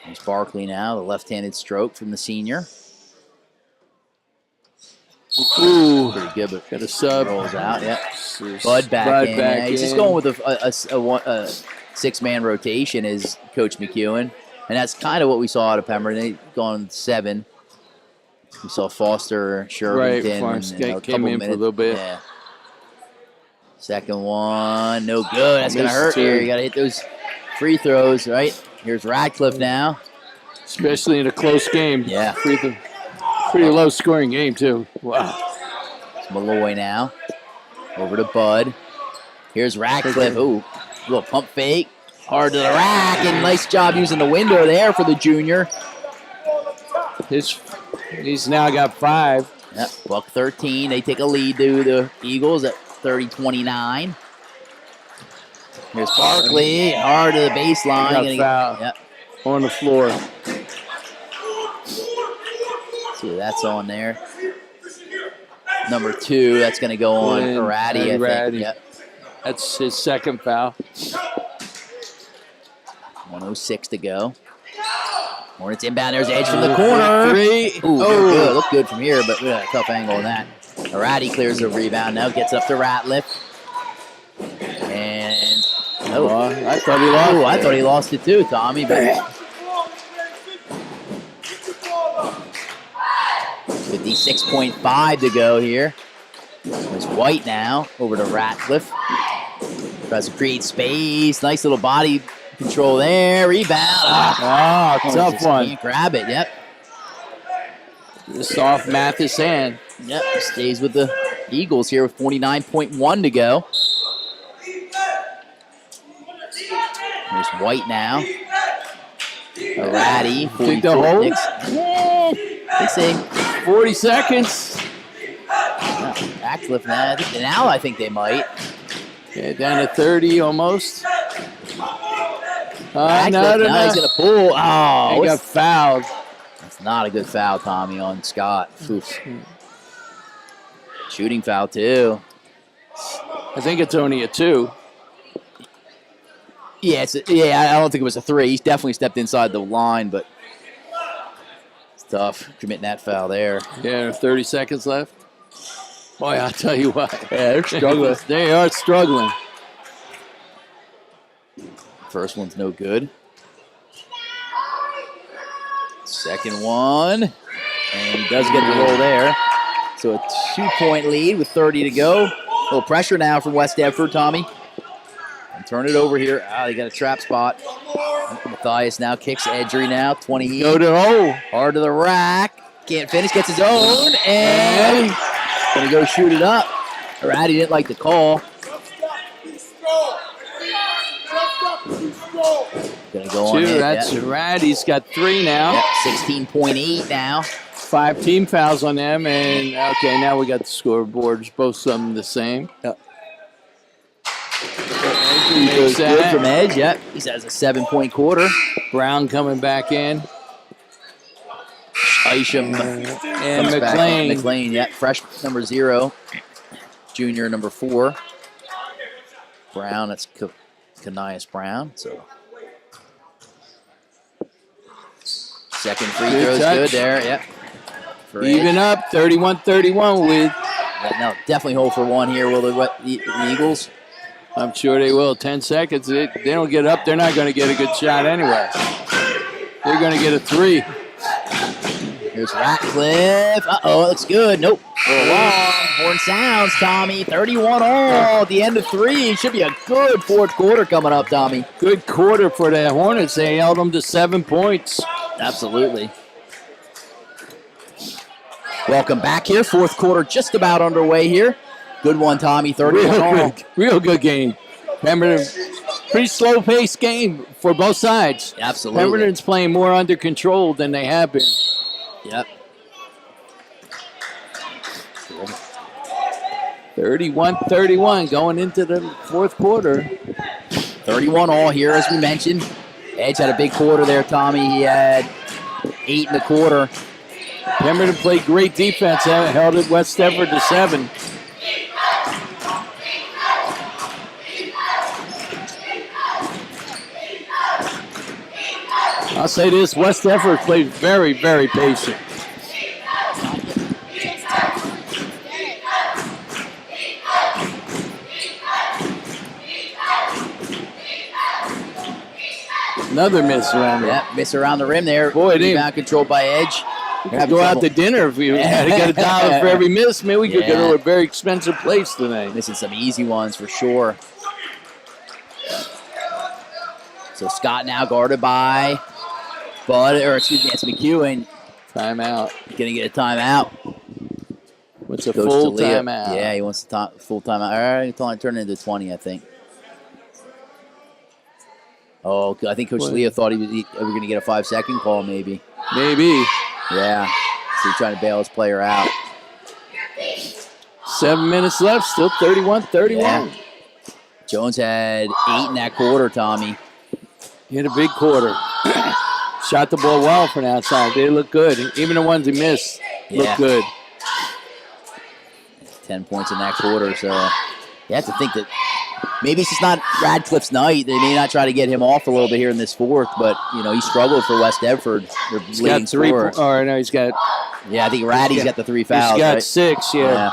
There's Barkley now, the left-handed stroke from the senior. Ooh, pretty good, but got a sub. Rolls out. Yep. Bud back in. Yeah, he's just going with a 6-man rotation, is Coach McEwen. And that's kind of what we saw out of Pemberton. They've gone 7. We saw Foster, Shervington. Right, came in for a little bit. Yeah. Second one, no good. That's going to hurt here. You got to hit those free throws, right? Here's Ratcliffe now. Especially in a close game. Yeah. Pretty low scoring game, too. Wow. It's Malloy now. Over to Bud. Here's Ratcliffe. Ooh, little pump fake. Hard to the rack, and nice job using the window there for the junior. He's now got 5. Yep, $1:13. They take a lead to the Eagles at 30-29. Here's Barkley, hard to the baseline. Yep. On the floor. See what that's on there. Number 2, that's going to go on Arati, I think. Yep. That's his second foul. 1:06 to go. Hornets inbound. There's Edge from the corner. 3. Ooh, good. Look good from here, but we got a tough angle on that. Arati clears the rebound now. Gets up to Ratcliffe. And I thought he lost. I thought he lost it too, Tommy. But 56.5 to go here. There's White now over to Ratcliffe. Tries to create space. Nice little body control there. Rebound. Tough one. Can't grab it. Yep. Just off Mathis' hand. Yep. Stays with the Eagles here with 49.1 to go. There's White now. Arati. Think they'll hold? They say 40 seconds. Ratcliffe now. Now I think they might. Yeah, down to 30 almost. Now he's going to pull. Oh, he got fouled. That's not a good foul, Tommy, on Scott. Oof. Shooting foul, too. I think it's only a 2. Yeah, I don't think it was a 3. He's definitely stepped inside the line, but it's tough committing that foul there. Yeah, 30 seconds left. Boy, I'll tell you what. Yeah, they're struggling. They are struggling. First one's no good. Second one. And he does get the roll there. So a 2-point lead with 30 to go. A little pressure now from West Deptford, Tommy. And turn it over here. They got a trap spot. Matthias now kicks Edry now. 20. Go to the hole. Hard to the rack. Can't finish. Gets his own. And going to go shoot it up. Ratty didn't like the call. Going to go on Two. it. That's Ratty's got 3 now. Yep, 16.8 now. 5 team fouls on them. And, okay, now we got the scoreboards. Both of them the same. Yep. Makes Good that. from Edge. Yep. He has a 7-point quarter. Brown coming back in. Isham And comes back. McLean. McLean, yep. Freshman number 0. Junior number 4. Brown, that's Kanias Brown. So second free throw's good there. Yep. For Even Edge. up, 31-31 with, No, definitely hold for one here. Will the Eagles? I'm sure they will, 10 seconds. They don't get up, they're not going to get a good shot anyway. They're going to get a 3. Here's Ratcliffe. Uh-oh, it looks good. Nope. Long. Horn sounds, Tommy. 31 all at the end of 3. Should be a good fourth quarter coming up, Tommy. Good quarter for the Hornets. They held them to 7 points. Absolutely. Welcome back here. Fourth quarter just about underway here. Good one, Tommy. 31 all. Real good game. Pemberton, pretty slow-paced game for both sides. Absolutely. Pemberton's playing more under control than they have been. Yep. 31-31 going into the fourth quarter. 31 all here, as we mentioned. Edge had a big quarter there, Tommy. He had 8 in the quarter. Pemberton played great defense, held it West Deptford to 7. I'll say this, West Deptford played very, very patient. Another miss around there. Yep, miss around the rim there. Boy, rebound controlled by Edge. Go out to dinner if we had to get $1 for every miss. Maybe we could go to a very expensive place tonight. Missing some easy ones for sure. So Scott now guarded by Anthony McEwen. Timeout. Gonna get a timeout. What's a Goes full to Leo. timeout? Yeah, he wants a full timeout. All right, he'll turn it into 20, I think. Oh, I think Coach Leo thought we were going to get a 5-second call, maybe. Maybe. Yeah. So he's trying to bail his player out. 7 minutes left, still 31-31. Yeah. Jones had 8 in that quarter, Tommy. He had a big quarter. Shot the ball well from outside. They look good. Even the ones he missed look good. 10 points in that quarter, so you have to think that maybe it's just not Radcliffe's night. They may not try to get him off a little bit here in this fourth, but, he struggled for West Deptford. He's got 3. Or no, he's got... Yeah, I think Ratty's got the 3 fouls, He's got right? 6, yeah.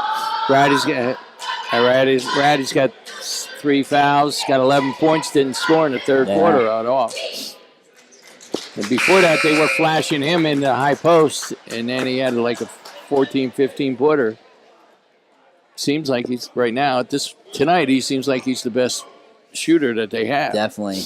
Ratty's got 3 fouls, got 11 points, didn't score in the third quarter at all. And before that, they were flashing him in the high post, and then he had like a 14, 15-footer. Seems like he's, right now, tonight, he seems like he's the best shooter that they have. Definitely.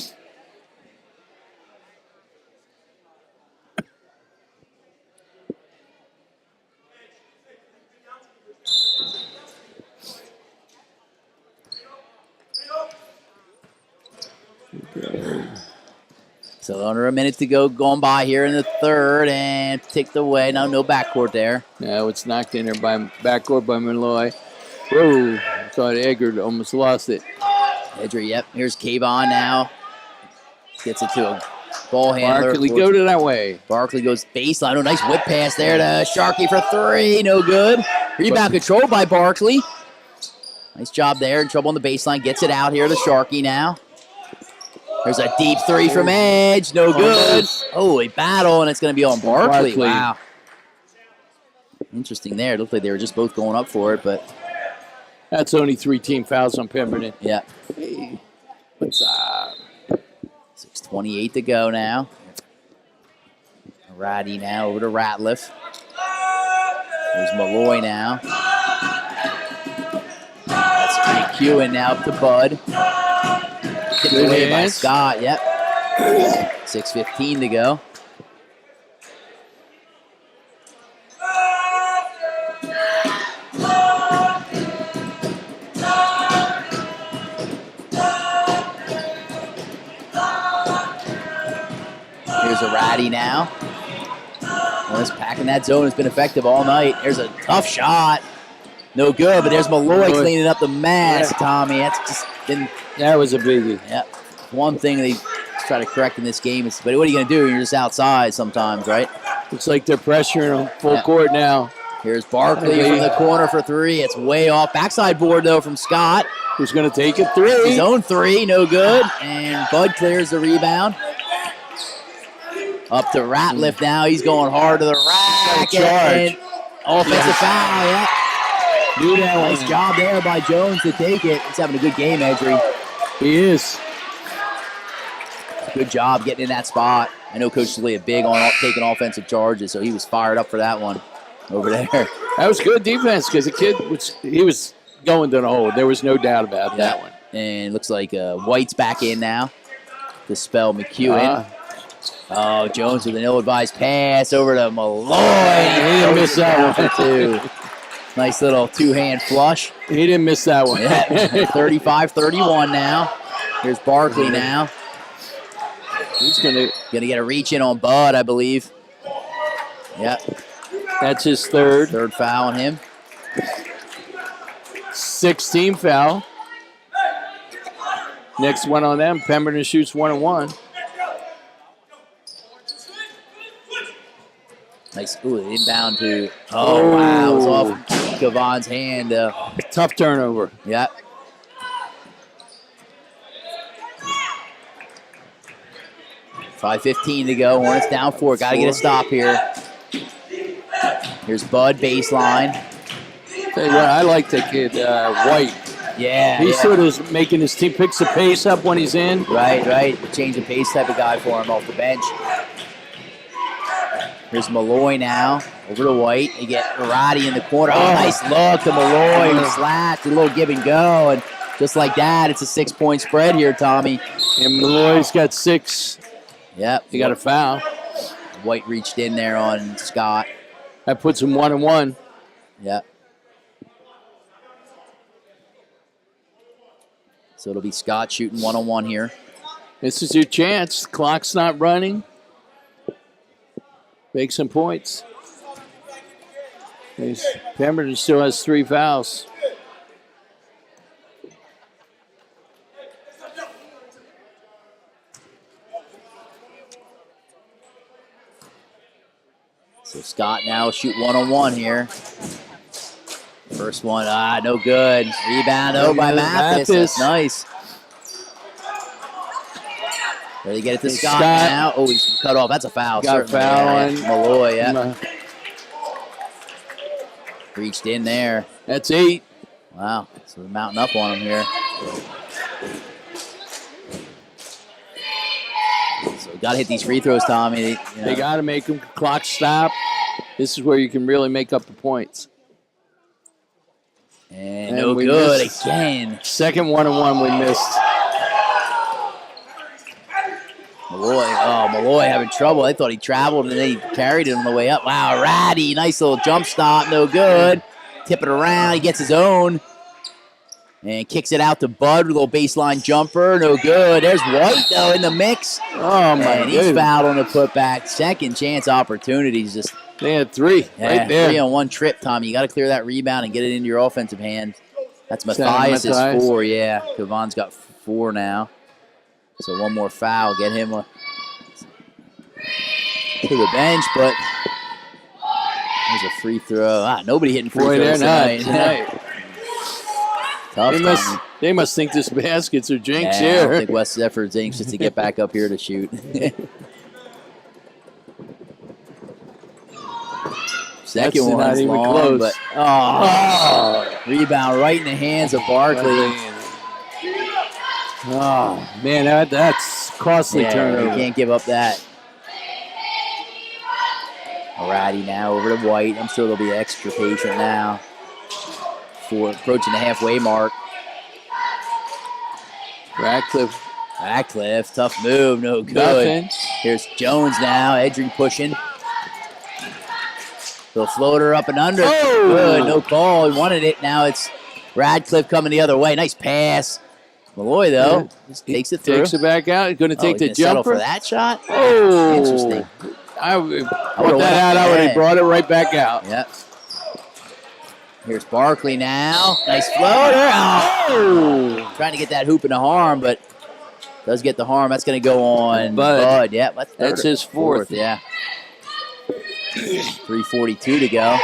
So under a minute to go, going by here in the third, and ticked away. No backcourt there. No, it's knocked in there by backcourt by Malloy. Whoa, I thought Eggert almost lost it. Edry, yep. Here's Kayvon now. Gets it to a ball handler. Barkley, go to that way. Barkley goes baseline. Oh, nice whip pass there to Sharkey for 3. No good. Rebound controlled by Barkley. Nice job there. In trouble on the baseline. Gets it out here to Sharkey now. There's a deep 3 from Edge. No good. Oh, a battle, and it's going to be on Barkley. Wow. Interesting there. It looked like they were just both going up for it, but... That's only 3 team fouls on Pemberton. Yeah. Hey, what's up? 6:28 to go now. Ratty now over to Ratliff. There's Malloy now. That's McEwen now up to Bud. Tipped away by Scott. Yep. 6:15 to go. Here's a Ratty now. Well, this packing that zone has been effective all night. There's a tough shot. No good, but there's Malloy cleaning up the mess, Tommy. That's just been... That was a biggie. Yeah. One thing they try to correct in this game is, but what are you going to do? You're just outside sometimes, right? Looks like they're pressuring them full court now. Here's Barkley from the corner for three. It's way off. Backside board, though, from Scott. Who's going to take it? Three. His own three, no good. And Bud clears the rebound. Up to Ratliff now. He's going hard to the rack. And offensive foul, yeah. Nice job there by Jones to take it. He's having a good game, Edry. He is. Good job getting in that spot. I know Coach Lee big on taking offensive charges, so he was fired up for that one over there. That was good defense because the kid was going to the hole. There was no doubt about that one. And looks like White's back in now to spell McEwen. Oh, Jones with an ill-advised pass over to Malloy. He didn't miss that one, too. Nice little two-hand flush. He didn't miss that one. Yeah. 35-31 now. Here's Barkley now. He's gonna get a reach in on Bud, I believe. Yep. That's his third. Third foul on him. 16 foul. Next one on them. Pemberton shoots 1-1. Nice. Ooh, inbound to. Oh, wow. It was off Gavon's hand. Tough turnover. Yep. $5:15 to go. Hornets down 4. Got to get a stop here. Here's Bud, baseline. Tell you what, I like the kid, White. Yeah. He's sort of making his team, picks the pace up when he's in. Right. Change of pace type of guy for him off the bench. Here's Malloy now. Over to White. They get Roddy in the corner. Oh, nice look to Malloy. Slapped. A little give and go. And just like that, it's a 6-point spread here, Tommy. And Malloy's got 6. Yep. He got a foul. White reached in there on Scott. That puts him 1-1. Yep. So it'll be Scott shooting 1-on-1 here. This is your chance. The clock's not running. Make some points. Pemberton still has 3 fouls. So Scott now shoot 1-on-1 here. First one, no good. Rebound by Mathis. That's nice. Ready to get it to Scott now. Oh, he's cut off. That's a foul. Got a foul on Malloy, yeah. Reached in there. That's 8. Wow. So we're mounting up on him here. So got to hit these free throws, Tommy. They got to make them clock stop. This is where you can really make up the points. And no good again. Second 1-on-1 we missed. Malloy having trouble. I thought he traveled and then he carried it on the way up. Wow, Ratty, nice little jump stop, no good. Tip it around, he gets his own. And kicks it out to Bud, with a little baseline jumper, no good. There's White, though, in the mix. Oh, my God. He's fouled on the putback. Second chance opportunities. They had 3 right there. 3 on one trip, Tommy. You got to clear that rebound and get it into your offensive hand. That's Matthias' 4, yeah. Kavon's got 4 now. So one more foul, get him to the bench, but there's a free throw. Nobody hitting free throws tonight. Tough, they must think this baskets are jinx here. here. I don't think West Deptford's anxious to get back up here to shoot. Second one's not even long, close. But rebound right in the hands of Barkley. Oh, man, that's costly turnover. You can't give up that. Ratty now over to White. I'm sure they'll be extra patient now for approaching the halfway mark. Radcliffe, tough move, no good. Nothing. Here's Jones now, Edry pushing. They'll float her up and under. Oh! Good, no call. He wanted it. Now it's Radcliffe coming the other way. Nice pass. Malloy, though, just takes it through. Takes it back out. He's going to take the settle jumper. for that shot? Oh! Interesting. I would have brought it right back out. Yep. Here's Barkley now. Nice floater. Oh! Trying to get that hoop in the harm, but does get the harm. That's going to go on Bud. Yeah, that's his fourth. Yeah. 3:42 to go.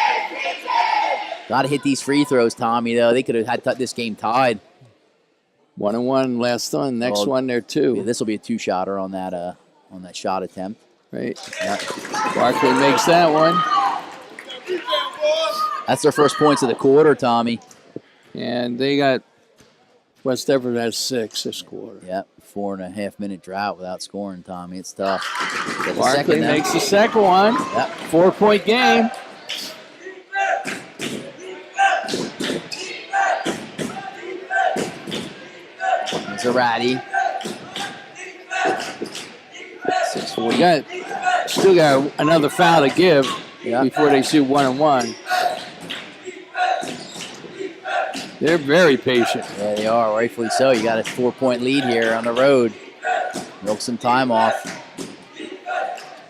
Got to hit these free throws, Tommy, though. They could have had this game tied. 1-1 last one. Next one there, too. Yeah, this will be a two-shotter on that shot attempt. Right. Yep. Barkley makes that one. That's their first points of the quarter, Tommy. And they got West Deptford has 6 this quarter. Yep. 4.5-minute drought without scoring, Tommy. It's tough. Barkley makes the second one. Yep. 4-point game. There's a Ratty. 6:40. Still got another foul to give before they shoot 1-1. They're very patient. Yeah, they are, rightfully so. You got a 4-point lead here on the road. Milk some time off.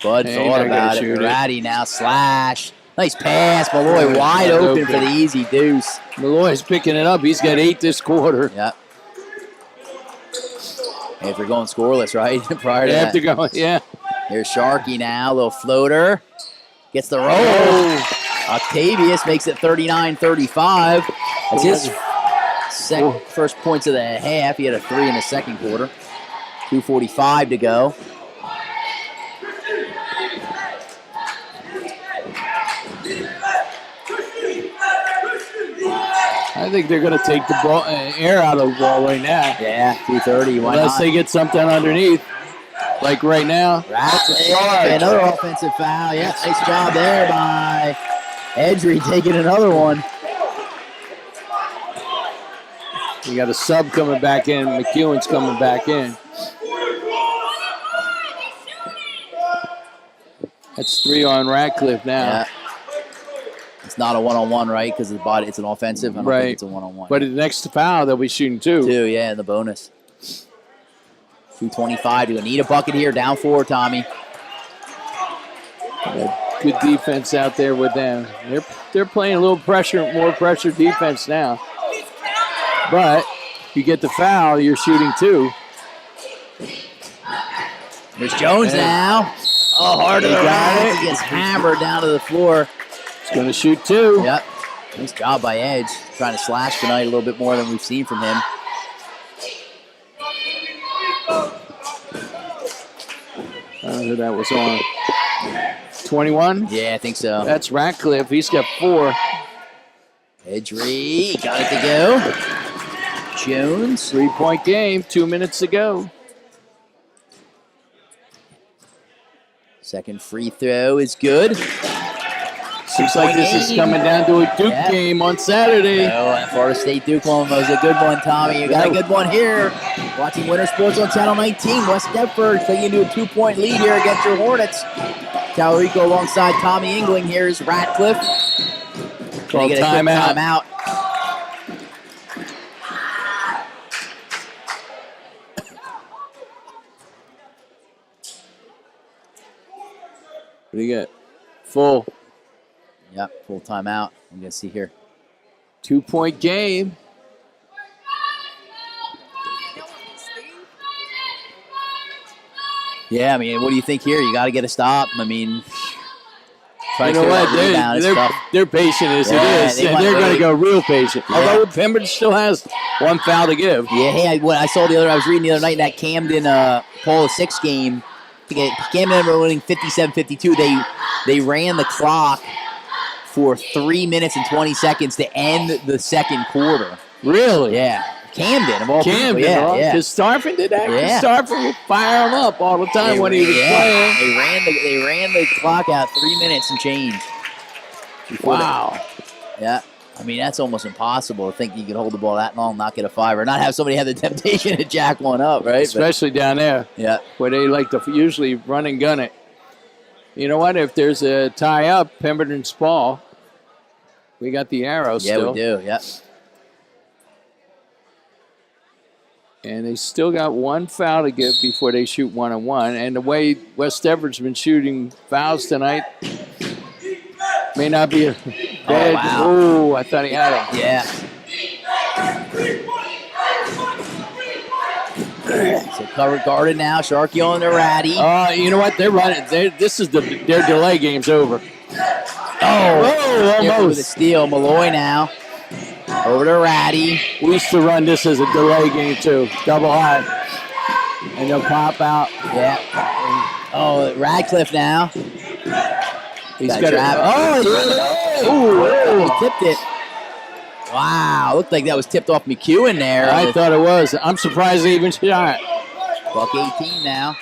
Bud thought about it. Ratty now slash. Nice pass. Malloy wide open for the easy deuce. Malloy's picking it up. He's got 8 this quarter. Yep. If they're going scoreless, right? Prior to that. Go, yeah. Here's Sharkey now. Little floater. Gets the roll. Octavius makes it 39-35. That's his first points of the half. He had a 3 in the second quarter. 2:45 to go. I think they're going to take the ball, air out of the ball right now. Yeah, 2:30. Why Unless not? they get something underneath, like right now. Another offensive foul. Yeah, nice job there by Edry taking another one. You got a sub coming back in. McEwen's coming back in. That's 3 on Radcliffe now. Yeah. It's not a one-on-one, right? Because it's an offensive. I don't think it's a one-on-one. But the next foul, they'll be shooting 2. 2, yeah, in the bonus. 2:25 to need a bucket here. Down 4, Tommy. Good defense out there with them. They're playing a little pressure, more pressure defense now. But you get the foul, you're shooting 2. There's Jones now. Oh, hard to the right. He gets hammered down to the floor. He's going to shoot 2. Yep. Nice job by Edge. Trying to slash tonight a little bit more than we've seen from him. I don't know who that was on. 21? Yeah, I think so. That's Radcliffe. He's got 4. Edry got it to go. Jones. 3-point game. 2 minutes to go. Second free throw is good. Looks like this is coming down to a Duke game on Saturday. Oh, that Florida State Duke one was a good one, Tommy. You got a good one here. Watching Winter Sports on Channel 19. West Deptford taking into a 2-point lead here against your Hornets. Talarico alongside Tommy Engling. Here's Radcliffe. Call timeout. What do you get? Full. Yep, full timeout. I'm going to see here. 2-point game. Yeah, I mean, what do you think here? You got to get a stop. I mean, you know what? They're patient as it is. They're going to go real patient. Yeah. Although Pembroke still has 1 foul to give. Yeah, hey, I was reading the other night in that Camden Paula 6 game. Camden were winning 57-52. They ran the clock for 3 minutes and 20 seconds to end the second quarter. Really? Yeah. Camden, of all people. Camden, Yeah, yeah. Because Starfin did that. Yeah. Starfin would fire him up all the time when he was playing. They ran the clock out 3 minutes and change. Wow. Yeah. I mean, that's almost impossible to think you could hold the ball that long, not get a 5, or not have somebody have the temptation to jack one up, right? Especially down there. Yeah. Where they like to usually run and gun it. You know what? If there's a tie up, Pemberton's ball, we got the arrow still. Yeah, we do. Yeah. And they still got one foul to give before they shoot 1-on-1. And the way West Deptford's been shooting fouls tonight may not be a bad. wow. Oh, I thought he had him. Yeah. So covered guarded now. Sharkey on the Ratty. You know what? They're running. This is their delay game's over. Oh, almost. with a steal. Malloy now. Over to Ratty. We used to run this as a delay game too. Double high. And they'll pop out. Yeah. Oh, Radcliffe now. He's got it. He tipped it. Wow, looked like that was tipped off McEwen there. I thought it was. I'm surprised they even shot. Buck 18 now.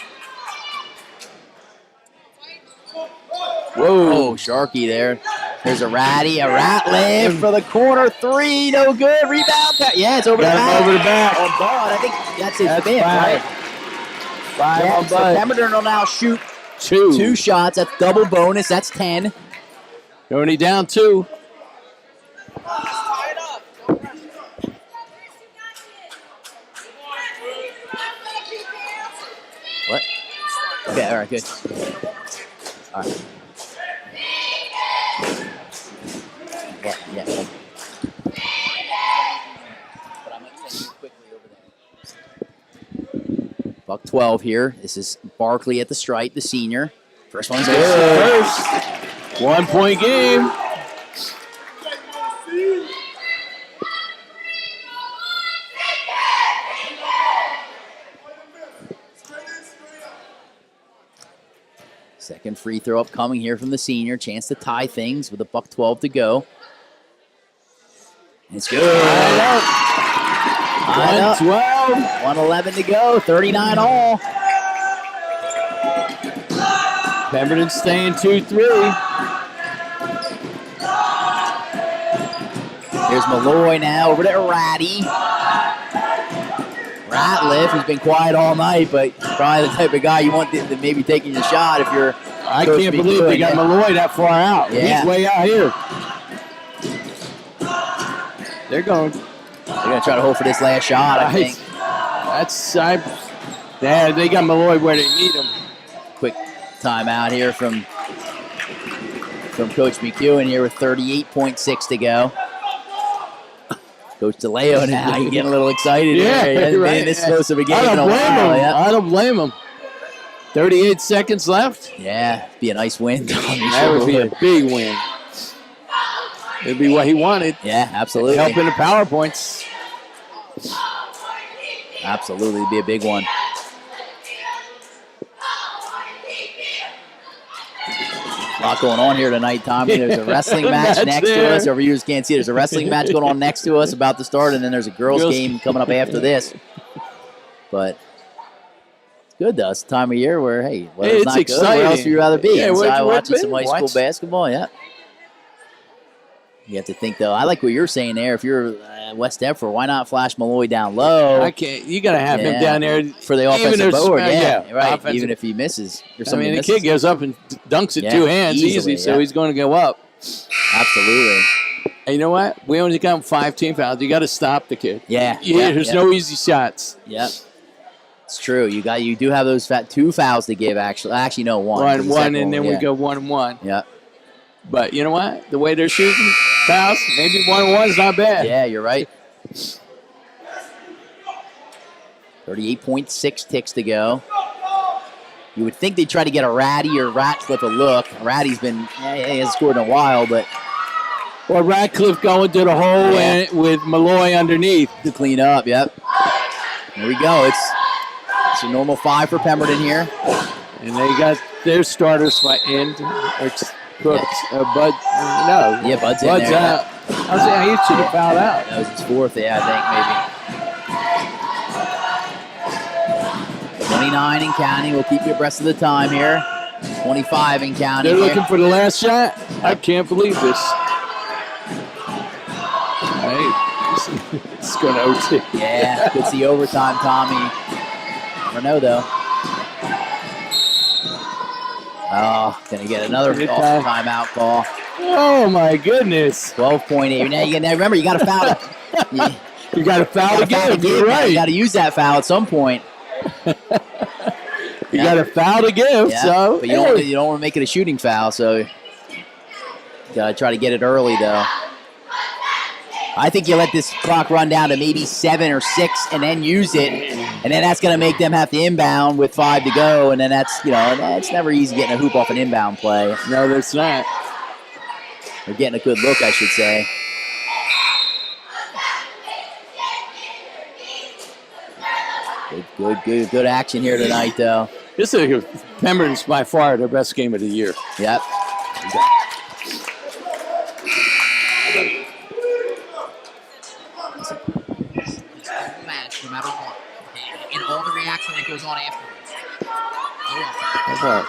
Whoa. Oh, Sharkey there. There's a Ratty, a Ratliff for the corner 3, no good. Rebound. Yeah, it's over the back. Over the back. On Bud, I think that's his fifth, right? 5 Yeah, on so Bud. Pemberton will now shoot 2. 2 shots. That's double bonus. That's 10. They're only down 2. What? Okay, all right, good. All right. Yeah. But I'm going to send you quickly over there. Buck 12 here. This is Barkley at the stripe, the senior. First one's good. First. 1 point game. Second free throw upcoming here from the senior. Chance to tie things with a buck 12 to go. It's good. 112. 111 to go. 39 all. Pemberton staying 2-3. Here's Malloy now over to Ratty. Ratliff, who's been quiet all night, but probably the type of guy you want to maybe taking your shot if you're. I can't believe they got Malloy that far out. Yeah. He's way out here. They're going. They're going to try to hold for this last shot, I think. They got Malloy where they need him. Quick timeout here from Coach McEwen here with 38.6 to go. Coach DeLeo now, he's getting a little excited. Yeah, here. He hasn't been in this close of a game in a while. Yeah. I don't blame him. 38 seconds left. Yeah, be a nice win. That would be a big win. It'd be what he wanted. Yeah, absolutely. Helping the power points. Absolutely, it'd be a big one. A lot going on here tonight, Tommy. There's a wrestling match next to us. Our viewers can't see it. There's a wrestling match going on next to us about to start, and then there's a girls' game coming up after this. But it's good, though. It's the time of year where, hey, it's not exciting. good. Where else would you rather be? Yeah, Inside we're watching some high school basketball, yeah. You have to think, though. I like what you're saying there. If you're West Deptford, why not flash Malloy down low? I can't. You got to have him down there for the offensive board. Yeah, right. Offensive. Even if he misses, the kid goes up and dunks it 2 hands easy, so he's going to go up. Absolutely. And you know what? We only got 5 team fouls. You got to stop the kid. There's no easy shots. Yep. It's true. You do have those 2 fouls to give. Actually, no, one. One, and then we go 1-1. Yep. But you know what? The way they're shooting fouls, maybe 1-1 is not bad. Yeah, you're right. 38.6 ticks to go. You would think they'd try to get a Ratty or Ratcliffe a look. Ratty's been, he hasn't scored in a while, but. Or Ratcliffe going to the hole and with Malloy underneath. To clean up, yep. There we go. It's a normal 5 for Pemberton here. And they got their starters in. Cooked. Bud, no. Yeah, Bud's in there. out. I was saying he should have fouled out. That was his 4th, I think, maybe. 29 and counting. We'll keep you abreast of the time here. 25 and counting. They're looking for the last shot. I can't believe this. Hey, it's going to OT. Yeah, could see overtime, Tommy. Never know, though. Oh, gonna get another timeout call. Oh my goodness! 12.8. Now remember, you got to foul. You got to foul again. You're right. You got to use that foul at some point. You got to foul to give. Yeah, so, but you don't want to make it a shooting foul. So, you got to try to get it early, though. I think you let this clock run down to maybe 7 or 6 and then use it. And then that's going to make them have to inbound with 5 to go. And then that's, it's never easy getting a hoop off an inbound play. No, that's not. They're getting a good look, I should say. Good action here tonight, though. This is Pemberton's by far their best game of the year. Yep. Match, no matter what, and all the reaction that goes on afterwards. Go.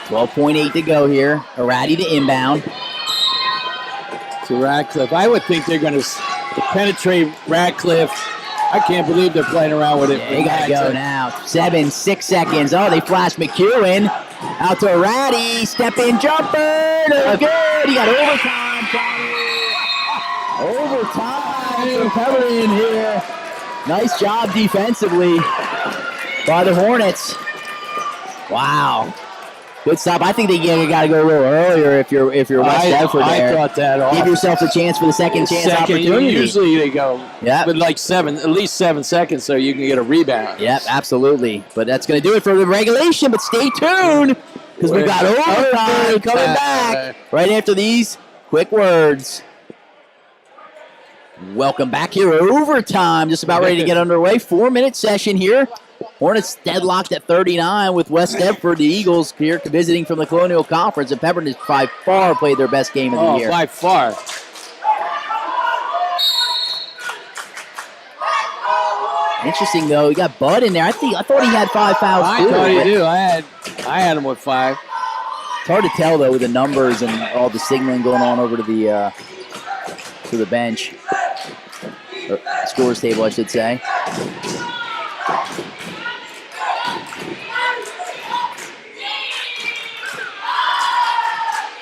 12.8 to go here. Arati to inbound. To Radcliffe. I would think they're going to penetrate Radcliffe. I can't believe they're playing around with it. Yeah, they got to go now. 6 seconds. Oh, they flash McEwen. Out to Ratty. Step in jumper. No good. He got overtime, Tommy. Overtime. Pemberton here. Nice job defensively by the Hornets. Wow. Good stop. I think they got to go a little earlier if you're West Deptford there. I thought that. Give yourself a chance for the second chance opportunity. Usually they go with like at least 7 seconds so you can get a rebound. Yep, absolutely. But that's going to do it for the regulation. But stay tuned because we've got overtime coming back right after these quick words. Welcome back here. Overtime. Just about ready to get underway. 4-minute session here. Hornets deadlocked at 39 with West Deptford. The Eagles here visiting from the Colonial Conference. And Pemberton has by far played their best game of the year. By far. Interesting, though. You got Bud in there. I thought he had 5 fouls. I thought he did. I had him with 5. It's hard to tell, though, with the numbers and all the signaling going on over to the bench. Or scores table, I should say.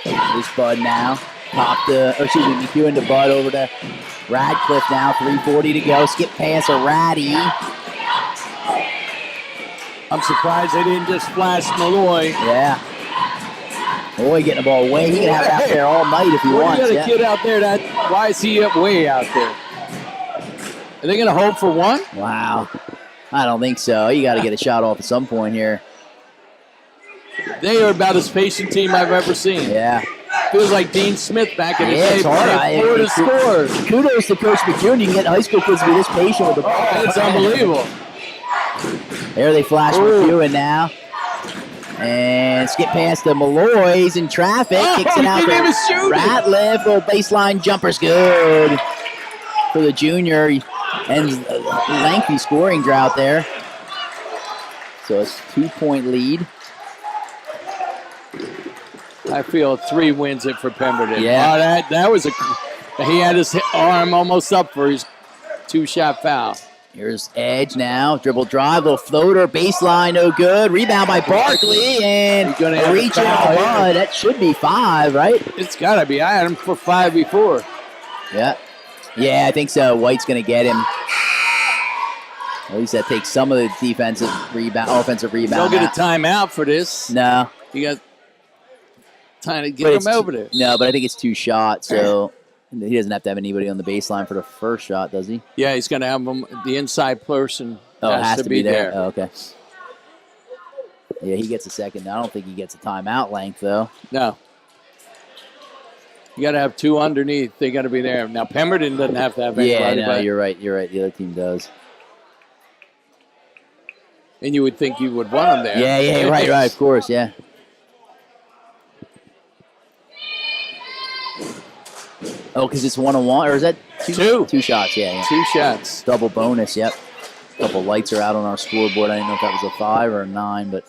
There's Bud now. McEwen to Bud over to Radcliffe now. 3:40 to go. Skip pass Ratty. I'm surprised they didn't just flash Malloy. Yeah. Malloy getting the ball away. He can have it out there all night if he wants. You got a kid out there why is he up way out there? Are they going to hold for one? Wow. I don't think so. You got to get a shot off at some point here. They are about as patient team I've ever seen. Yeah. Feels like Dean Smith back in the day. It's hard. To score. Kudos to Coach McEwen. You can get high school kids to be this patient with the ball. It's unbelievable. There they flash McEwen now. And skip past the Malloys in traffic. Kicks it out to Ratliff. Little baseline jumper's good for the junior. Ends a lengthy scoring drought there. So it's 2-point lead. I feel 3 wins it for Pemberton. Yeah. Oh, that was he had his arm almost up for his 2-shot foul. Here's Edge now. Dribble drive, little floater, baseline, no good. Rebound by Barkley, and a reach out Bud. That should be 5, right? It's got to be. I had him for 5 before. Yeah. Yeah, I think so. White's going to get him. At least that takes some of the offensive rebound. Don't get a timeout for this. No. You got time to get him over there. No, but I think it's 2 shots, so he doesn't have to have anybody on the baseline for the first shot, does he? Yeah, he's going to have him. The inside person has to be there. Oh, okay. Yeah, he gets a second. I don't think he gets a timeout length, though. No. You got to have 2 underneath. They got to be there. Now, Pemberton doesn't have to have anybody. Yeah, no, you're right. You're right. The other team does. And you would think you would want them there. Yeah, right, of course, yeah. Oh, because it's 1-on-1, or is that Two. 2 shots? Yeah, yeah. 2 shots. Double bonus. Yep. A couple lights are out on our scoreboard. I didn't know if that was a 5 or a 9, but.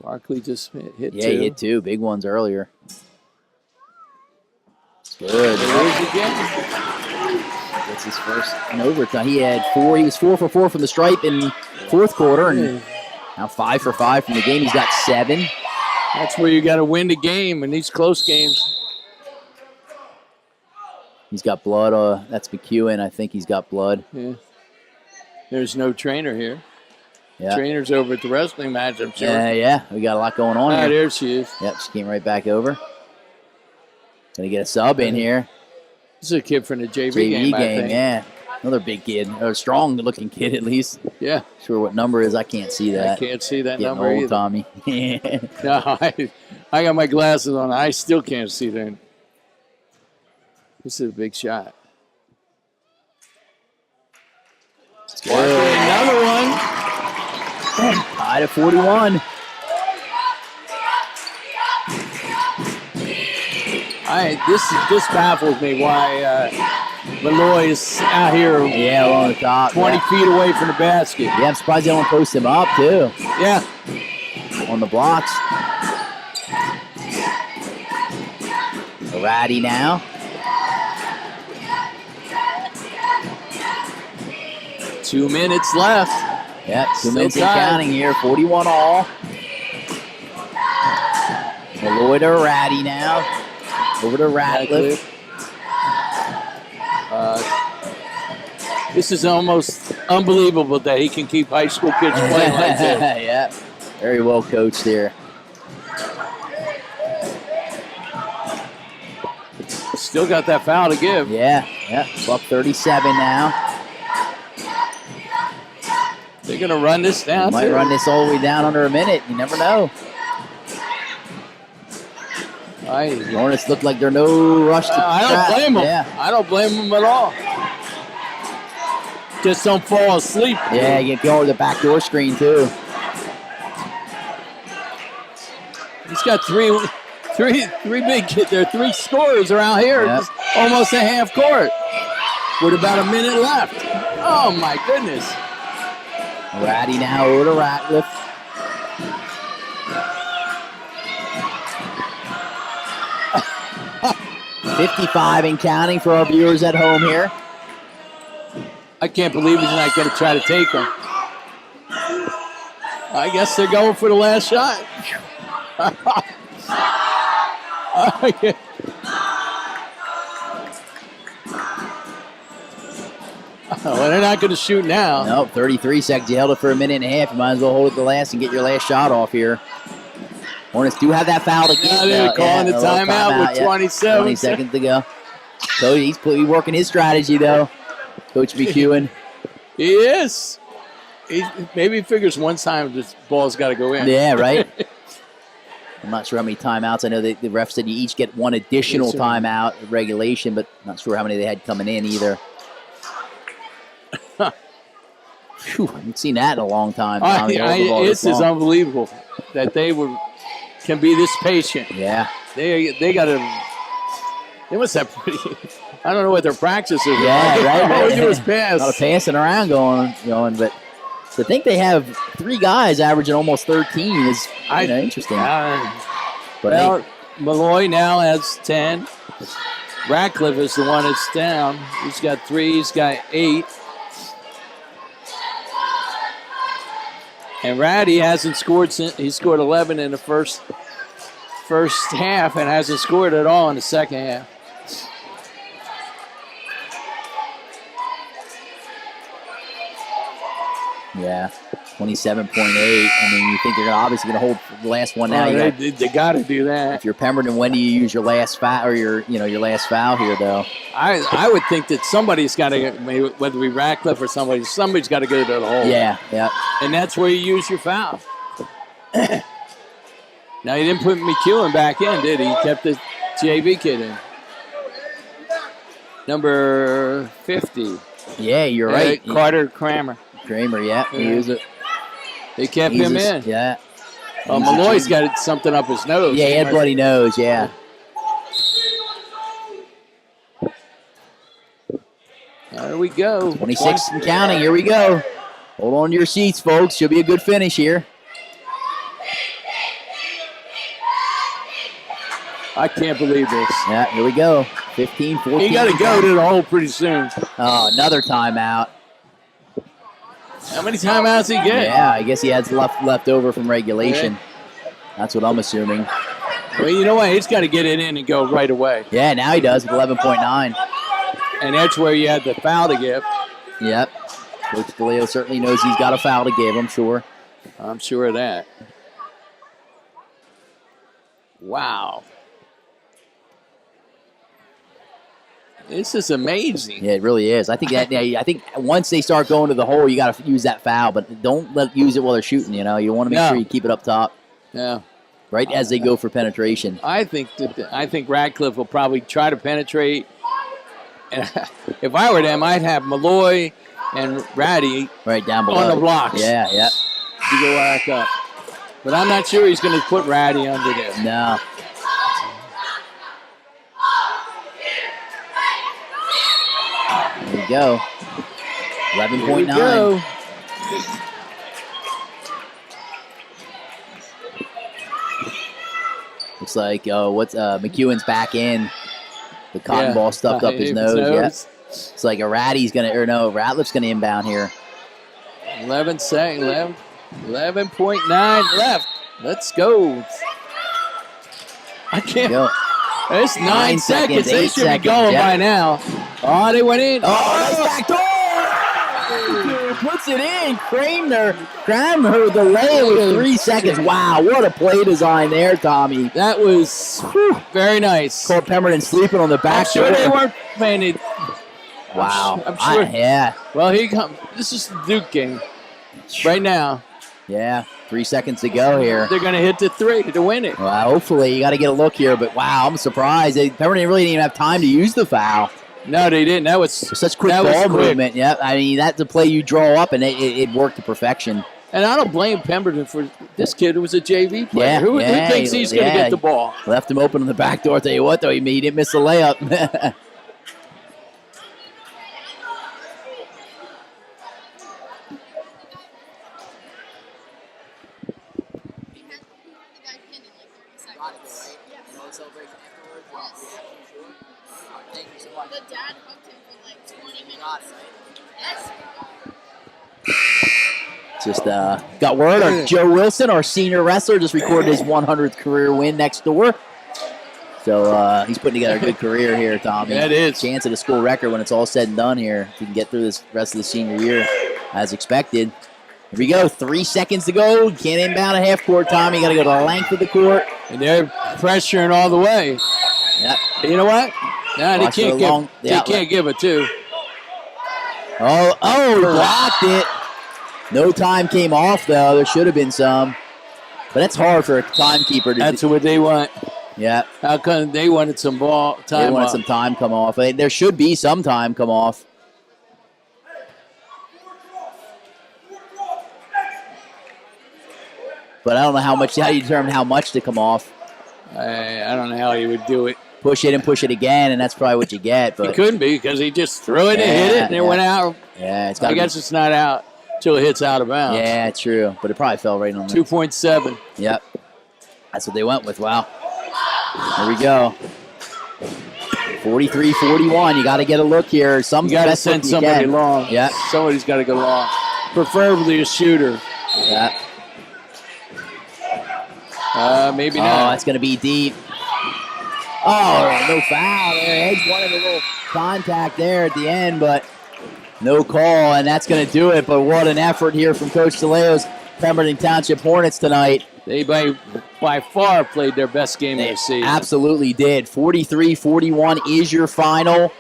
Barkley just hit 2. Yeah, he hit 2 big ones earlier. Good. There it is again. That's his first in overtime. He had 4. He was 4 for 4 from the stripe in fourth quarter, and now 5 for 5 from the game. He's got 7. That's where you got to win the game in these close games. He's got blood. That's McEwen. I think he's got blood. Yeah. There's no trainer here. Yeah. Trainer's over at the wrestling match, I'm sure. Yeah. We got a lot going on here. There she is. Yep, she came right back over. Gonna get a sub in here. This is a kid from the JV game, I think. Yeah. Another big kid, or a strong-looking kid at least. Yeah. Sure what number is, I can't see that. I can't see that Getting number old, either. Tommy. No, I got my glasses on. I still can't see that. This is a big shot. Another one. Tied at 41. This baffles me why Malloy is out here along the top. 20 feet away from the basket. Yeah, I'm surprised they don't post him up, too. Yeah. On the blocks. Ratty now. 2 minutes left. Yep, 2 Still minutes and tied. counting here. 41 all. Malloy to Ratty now. Over to Ratcliffe. This is almost unbelievable that he can keep high school kids playing like this. Yeah, very well coached here. Still got that foul to give. Yeah. Buck 37 now. They're going to run this down, Might too. run this all the way down under a minute. You never know. Hornets look like they're no rush to I don't trap. blame them. Yeah. I don't blame them at all. Just don't fall asleep. Yeah, you can go over the backdoor screen, too. He's got three big kids. There are 3 scorers around here. Yep. Just almost a half court. With about a minute left. Oh, my goodness. Ratty now over to Ratcliffe. $55 and counting for our viewers at home here. I can't believe he's not going to try to take him. I guess they're going for the last shot. Well, they're not going to shoot now. Nope, 33 seconds. You held it for a minute and a half. You might as well hold it the last and get your last shot off here. Hornets do have that foul to get. They're calling the timeout with 27. 20 seconds to go. So he's working his strategy, though. Coach McEwen. He is. Maybe he figures one time this ball's got to go in. Yeah, right? I'm not sure how many timeouts. I know the ref said you each get one additional timeout regulation, but not sure how many they had coming in either. Whew, I haven't seen that in a long time. This is unbelievable that they can be this patient. Yeah. They got to. They must have pretty. I don't know what their practice is. Yeah, right. All we do is pass. A lot of passing around going, but to think they have 3 guys averaging almost 13 is interesting. But Malloy now has 10. Ratcliffe is the one that's down. He's got 3. He's got 8. And Ratty hasn't scored since he scored 11 in the first half and hasn't scored at all in the second half. Yeah, 27.8. I mean, you think they're obviously going to hold the last one now. They got to do that. If you're Pemberton, when do you use your last foul or your last foul here, though? I would think that somebody's got to, whether it be Ratcliffe or somebody's got to go to the hole. Yeah. And that's where you use your foul. Now, he didn't put McEwen back in, did he? He kept the JV kid in. Number 50. Yeah, you're right. Carter Kramer. Kramer, yeah. He used it. They kept him in. Yeah. Malloy's got something up his nose. Yeah, he had bloody nose, yeah. There we go. 26 and counting. Here we go. Hold on to your seats, folks. Should be a good finish here. I can't believe this. Yeah, here we go. 15, 14. He got to go to the hole pretty soon. Oh, another timeout. How many timeouts he get? Yeah, I guess he has left over from regulation. Okay. That's what I'm assuming. Well, you know what? He's got to get it in and go right away. Yeah, now he does with 11.9. And that's where you had the foul to give. Yep. Coach DeLeo certainly knows he's got a foul to give, I'm sure. I'm sure of that. Wow. This is amazing. Yeah, it really is. I think I think once they start going to the hole, you got to use that foul, but don't use it while they're shooting. You know, you want to make sure you keep it up top. Yeah. Right as they go for penetration. I think Radcliffe will probably try to penetrate. And if I were them, I'd have Malloy and Ratty right down below on the blocks. Yeah, yeah. To go back up. But I'm not sure he's going to put Ratty under there. No. There we go. 11.9. Looks like McEwen's back in. The cotton ball stuffed up his nose. Yeah. It's like Ratliff's gonna inbound here. 11 seconds, 11.9 left. Let's go. I can't. It's 9 seconds. They should be going by now. Oh, they went in. Oh, that's back door. Puts it in. Kramer with the layup with 3 seconds. Wow, what a play design there, Tommy. That was very nice. Caught Pemberton sleeping on the back. I'm sure they weren't playing it. Wow. I'm sure. Yeah. Well, here comes. This is the Duke game right now. Yeah, 3 seconds to go here. They're going to hit the three to win it. Well, hopefully you got to get a look here, but wow, I'm surprised. Pemberton really didn't even have time to use the foul. No, they didn't. That was such quick ball movement. Yeah, I mean that's a play you draw up, and it worked to perfection. And I don't blame Pemberton for this kid who was a JV player. Yeah, who thinks he's going to get the ball? Left him open on the back door. I'll tell you what, though, he didn't miss the layup. The dad hugged him for like 20 minutes. Yes. Just got word. Our Joe Wilson, our senior wrestler, just recorded his 100th career win next door. So he's putting together a good career here, Tommy. That is. Chance at a school record when it's all said and done here. If he can get through this rest of the senior year as expected. Here we go. 3 seconds to go. Can't inbound a half court, Tommy. You got to go to the length of the court. And they're pressuring all the way. Yep. You know what? No, they can't give it to. Blocked it. No time came off, though. There should have been some. But that's hard for a timekeeper to do. That's what they want. Yeah. How come they wanted some time They wanted some time come off. There should be some time come off. But I don't know how you determine how much to come off. I don't know how he would do it. Push it and push it again, and that's probably what you get. But he couldn't be because he just threw it and hit it, and it went out. Yeah, I guess it's not out until it hits out of bounds. Yeah, true. But it probably fell right on the 2.7. Yep. That's what they went with. Wow. Here we go. 43-41. You got to get a look here. You got to send somebody long. Yeah. Somebody's got to go long. Preferably a shooter. Yeah. Maybe not. Oh, that's going to be deep. Oh, no foul there. Edge wanted a little contact there at the end, but no call, and that's going to do it. But what an effort here from Coach DeLeo's Pemberton Township Hornets tonight. They by far played their best game of the season. Absolutely did. 43-41 is your final.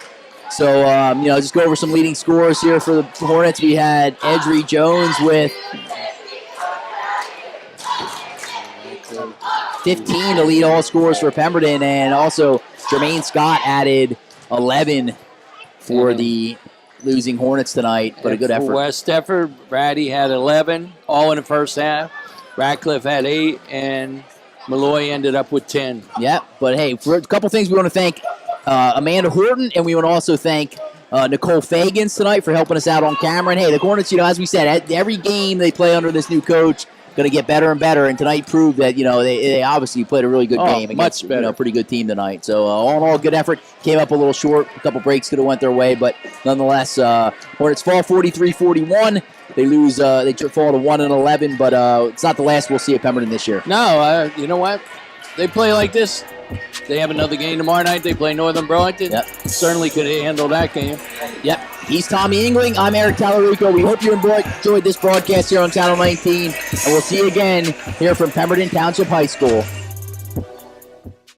So, just go over some leading scorers here for the Hornets. We had Edry Jones with 15 to lead all scores for Pemberton, and also Jermaine Scott added 11 for the losing Hornets tonight, but a good effort. For West Deptford, Brady had 11, all in the first half. Radcliffe had 8, and Malloy ended up with 10. Yeah, but hey, for a couple things we want to thank Amanda Horton, and we want to also thank Nicole Fagans tonight for helping us out on camera. And hey, the Hornets, as we said, every game they play under this new coach, going to get better and better. And tonight proved that, they obviously played a really good game against much better. A pretty good team tonight. So all in all, good effort. Came up a little short. A couple breaks could have went their way, but nonetheless, Hornets fall 43-41. They lose. They fall to 1-11, but it's not the last we'll see at Pemberton this year. No, you know what? They play like this. They have another game tomorrow night. They play Northern Burlington. Yep. Certainly could handle that game. Yep. He's Tommy Engling. I'm Eric Tallarico. We hope you enjoyed this broadcast here on Channel 19, and we'll see you again here from Pemberton Township High School.